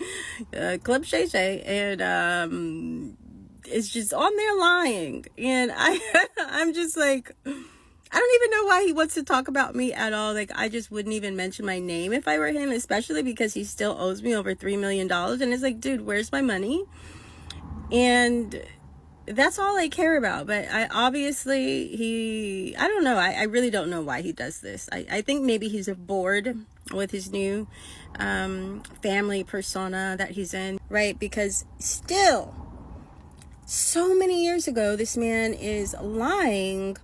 Club Shay Shay, and it's just on there lying. And I'm just like, I don't even know why he wants to talk about me at all. Like, I just wouldn't even mention my name if I were him, especially because he still owes me over $3 million. And it's like, dude, where's my money? And that's all I care about. But I don't know. I really don't know why he does this. I think maybe he's bored with his new family persona that he's in, right? Because still, so many years ago, this man is lying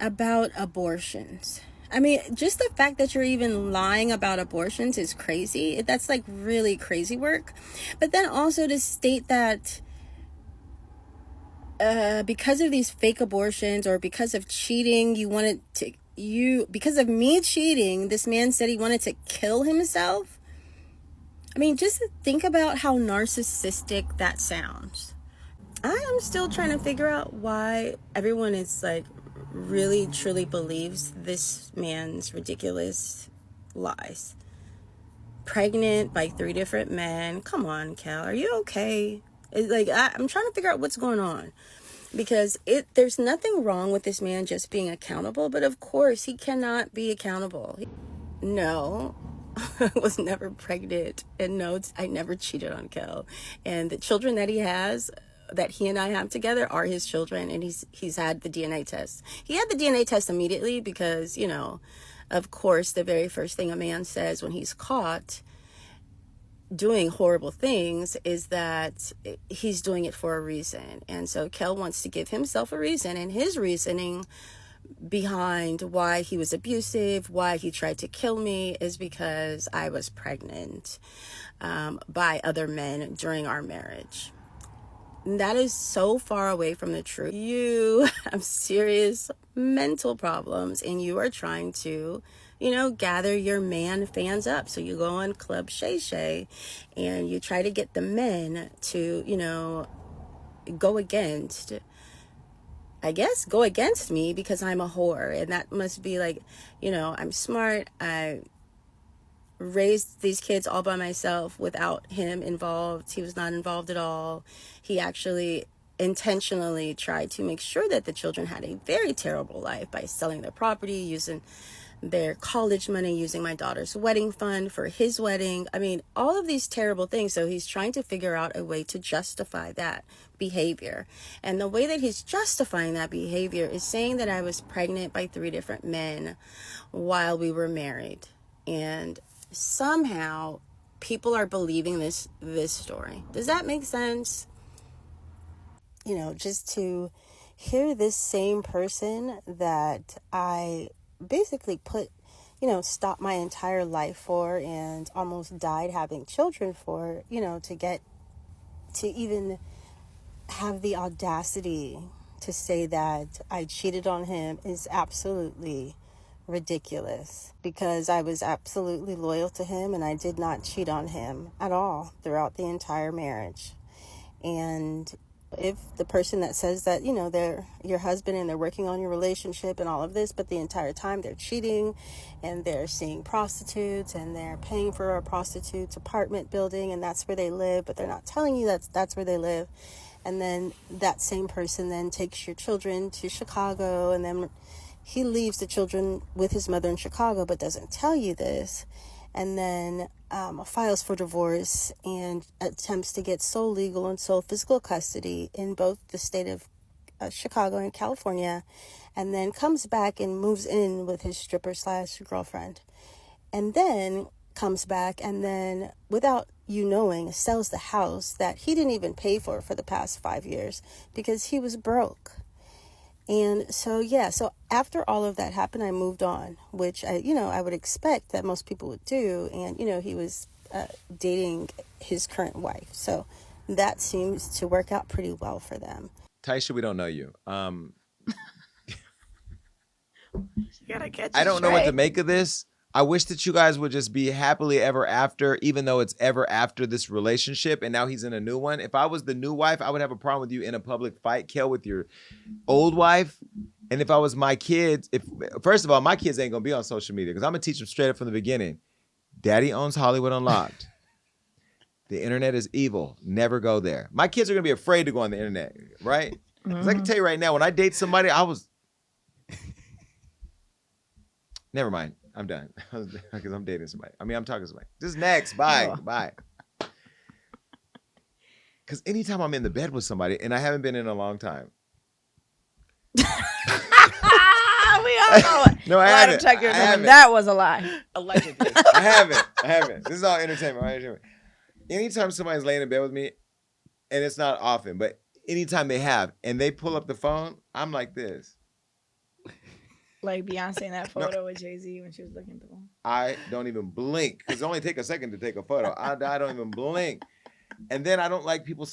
about abortions. I mean, just the fact that you're even lying about abortions is crazy. That's like really crazy work. But then also to state that because of these fake abortions or because of cheating, because of me cheating, this man said he wanted to kill himself. I mean, just think about how narcissistic that sounds. I am still trying to figure out why everyone is like really truly believes this man's ridiculous lies. Pregnant by 3 different men. Come on, Kel, are you okay? It's like I'm trying to figure out what's going on, because there's nothing wrong with this man just being accountable, but of course he cannot be accountable. No, I was never pregnant, and no, I never cheated on Kel, and the children that he has, that he and I have together, are his children, and he's had the DNA test. He had the DNA test immediately because, you know, of course, the very first thing a man says when he's caught doing horrible things is that he's doing it for a reason. And so Kel wants to give himself a reason, and his reasoning behind why he was abusive, why he tried to kill me, is because I was pregnant by other men during our marriage. That is so far away from the truth. You have serious mental problems, and you are trying to, you know, gather your man fans up. So you go on Club Shay Shay and you try to get the men to, you know, go against me because I'm a whore. And that must be like, you know, I'm smart. I raised these kids all by myself without him involved. He was not involved at all. He actually intentionally tried to make sure that the children had a very terrible life by selling their property, using their college money, using my daughter's wedding fund for his wedding. I mean, all of these terrible things. So he's trying to figure out a way to justify that behavior. And the way that he's justifying that behavior is saying that I was pregnant by 3 different men while we were married. And somehow people are believing this story. Does that make sense? You know, just to hear this same person that I basically stopped my entire life for and almost died having children for, you know, to even have the audacity to say that I cheated on him is absolutely ridiculous, because I was absolutely loyal to him and I did not cheat on him at all throughout the entire marriage. And If the person that says that, you know, they're your husband and they're working on your relationship and all of this, but the entire time they're cheating and they're seeing prostitutes and they're paying for a prostitute's apartment building and that's where they live, but they're not telling you that's where they live. And then that same person then takes your children to Chicago, and then he leaves the children with his mother in Chicago but doesn't tell you this, and then files for divorce and attempts to get sole legal and sole physical custody in both the state of Chicago and California, and then comes back and moves in with his stripper/girlfriend, and then comes back and then, without you knowing, sells the house that he didn't even pay for the past 5 years because he was broke. And so, yeah, so after all of that happened, I moved on, which I would expect that most people would do. And, he was dating his current wife. So that seems to work out pretty well for them. Taisha, we don't know you. You gotta catch I don't know what to make of this. I wish that you guys would just be happily ever after, even though it's ever after this relationship, and now he's in a new one. If I was the new wife, I would have a problem with you in a public fight, Kel, with your old wife. And if I was my kids, first of all, my kids ain't gonna be on social media because I'm gonna teach them straight up from the beginning. Daddy owns Hollywood Unlocked. The internet is evil. Never go there. My kids are gonna be afraid to go on the internet, right? Because I can tell you right now, when I date somebody, never mind. I'm done because I'm dating somebody. I'm talking to somebody. Just next. Bye. Bye. Because anytime I'm in the bed with somebody, and I haven't been in a long time. We all know it. No, I haven't. Check your number. That was a lie. Allegedly. I haven't. This is all entertainment. Right? Anytime somebody's laying in bed with me, and it's not often, but anytime they have, and they pull up the phone, I'm like this. Like Beyonce in that photo with Jay-Z when she was looking at the phone. I don't even blink because it only take a second to take a photo. I don't even blink. And then I don't like people,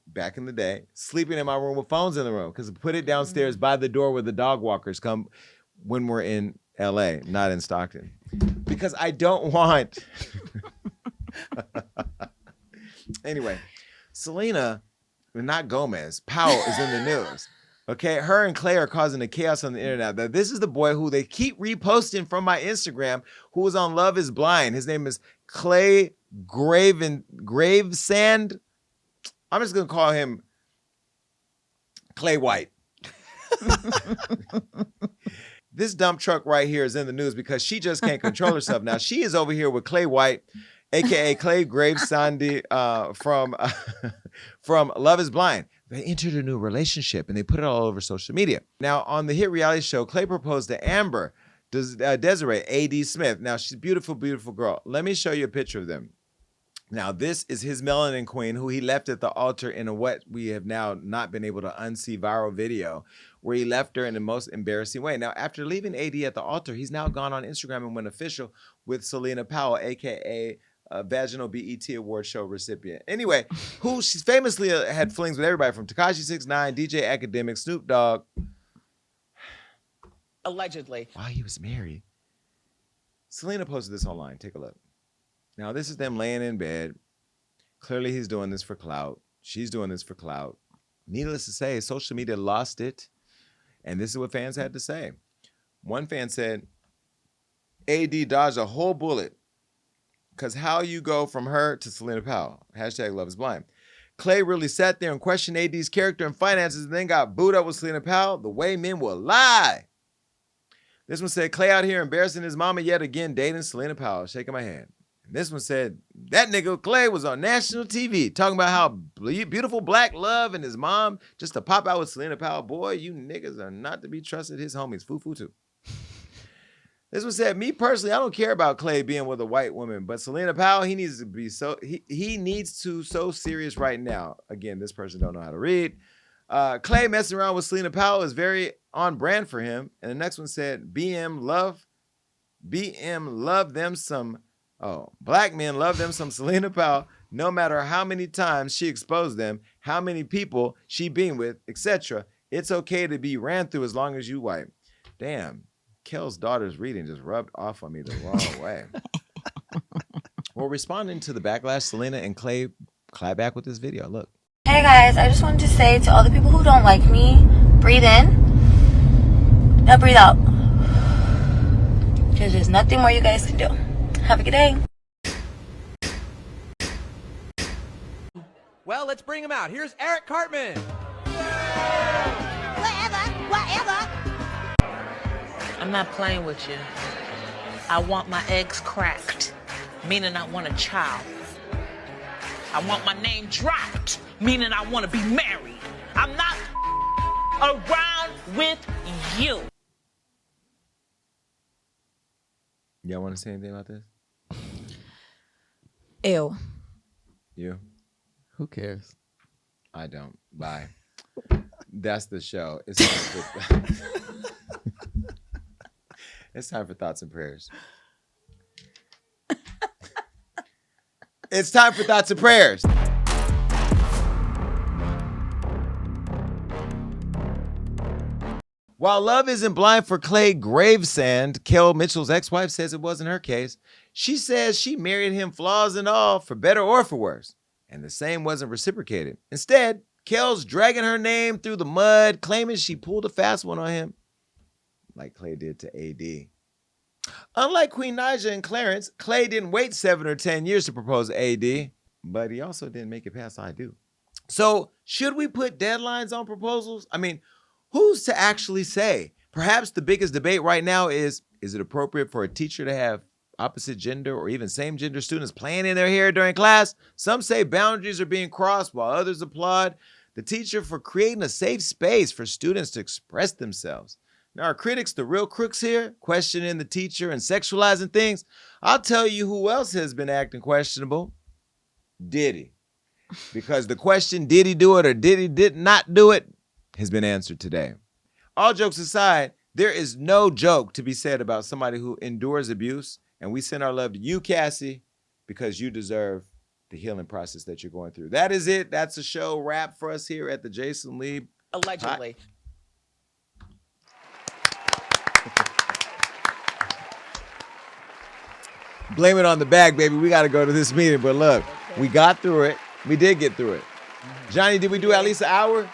back in the day, sleeping in my room with phones in the room because put it downstairs by the door where the dog walkers come when we're in LA, not in Stockton. Because I don't want... Anyway, Celina, not Gomez, Powell is in the news. Okay, her and Clay are causing the chaos on the internet. Now, this is the boy who they keep reposting from my Instagram, who was on Love is Blind. His name is Clay Gravesande. I'm just going to call him Clay White. This dump truck right here is in the news because she just can't control herself. Now, she is over here with Clay White, a.k.a. Clay Gravesande from Love is Blind. They entered a new relationship and they put it all over social media. Now, on the hit reality show, Clay proposed to Amber Desiree A.D. Smith. Now, she's a beautiful, beautiful girl. Let me show you a picture of them. Now, this is his melanin queen who he left at the altar in what we have now not been able to unsee viral video where he left her in the most embarrassing way. Now, after leaving A.D. at the altar, he's now gone on Instagram and went official with Celina Powell, a.k.a. Vaginal BET Award show recipient. Anyway, who she's famously had flings with everybody from Tekashi 6ix9ine, DJ Academic, Snoop Dogg. Allegedly. While he was married. Celina posted this online. Take a look. Now, this is them laying in bed. Clearly, he's doing this for clout. She's doing this for clout. Needless to say, social media lost it. And this is what fans had to say. One fan said, AD dodged a whole bullet. Because how you go from her to Celina Powell. Hashtag Love is Blind. Clay really sat there and questioned AD's character and finances and then got booed up with Celina Powell. The way men will lie. This one said, Clay out here embarrassing his mama yet again, dating Celina Powell. Shaking my hand. And this one said, that nigga Clay was on national TV talking about how beautiful black love and his mom just to pop out with Celina Powell. Boy, you niggas are not to be trusted. His homies, foo-foo too. This one said, me personally, I don't care about Clay being with a white woman, but Celina Powell, he needs to be he needs to so serious right now. Again, this person don't know how to read. Clay messing around with Celina Powell is very on brand for him. And the next one said, BM love them some, black men love them some Celina Powell, no matter how many times she exposed them, how many people she been with, etc. It's okay to be ran through as long as you white. Damn. Kel's daughter's reading just rubbed off on me the wrong way. Well, responding to the backlash, Celina and Clay clap back with this video. Look. Hey guys, I just wanted to say to all the people who don't like me, breathe in. Now breathe out. Because there's nothing more you guys can do. Have a good day. Well, let's bring him out. Here's Eric Cartman. Whatever. I'm not playing with you. I want my eggs cracked, meaning I want a child. I want my name dropped, meaning I want to be married. I'm not around with you. Y'all want to say anything about this? Ew. You? Who cares? I don't. Bye. That's the show. It's time for, it's time for thoughts and prayers. It's time for thoughts and prayers. While love isn't blind for Clay Gravesande, Kel Mitchell's ex-wife says it wasn't her case. She says she married him flaws and all, for better or for worse. And the same wasn't reciprocated. Instead, Kel's dragging her name through the mud, claiming she pulled a fast one on him, like Clay did to AD. Unlike Queen Naija and Clarence, Clay didn't wait 7 or 10 years to propose to AD, but he also didn't make it past I do. So, should we put deadlines on proposals? I mean, who's to actually say? Perhaps the biggest debate right now is it appropriate for a teacher to have opposite gender or even same gender students playing in their hair during class? Some say boundaries are being crossed while others applaud the teacher for creating a safe space for students to express themselves. Now, are critics the real crooks here, questioning the teacher and sexualizing things? I'll tell you who else has been acting questionable. Diddy. Because the question, did he do it or did not do it, has been answered today. All jokes aside, there is no joke to be said about somebody who endures abuse, and we send our love to you, Cassie, because you deserve the healing process that you're going through. That is it. That's a show wrap for us here at the Jason Lee. Allegedly. Blame it on the bag, baby. We got to go to this meeting. But look, we got through it. We did get through it. Johnny, did we do at least an hour?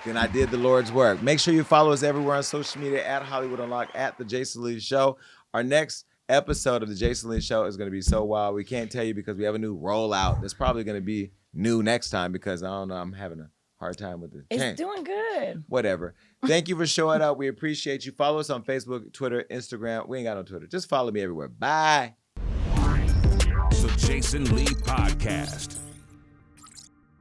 Then I did the Lord's work. Make sure you follow us everywhere on social media at Hollywood Unlocked, at The Jason Lee Show. Our next episode of The Jason Lee Show is going to be so wild. We can't tell you because we have a new rollout. That's probably going to be new next time because I don't know. I'm having a hard time with it. It's doing good. Whatever. Thank you for showing up. We appreciate you. Follow us on Facebook, Twitter, Instagram. We ain't got no Twitter. Just follow me everywhere. Bye. The Jason Lee Podcast.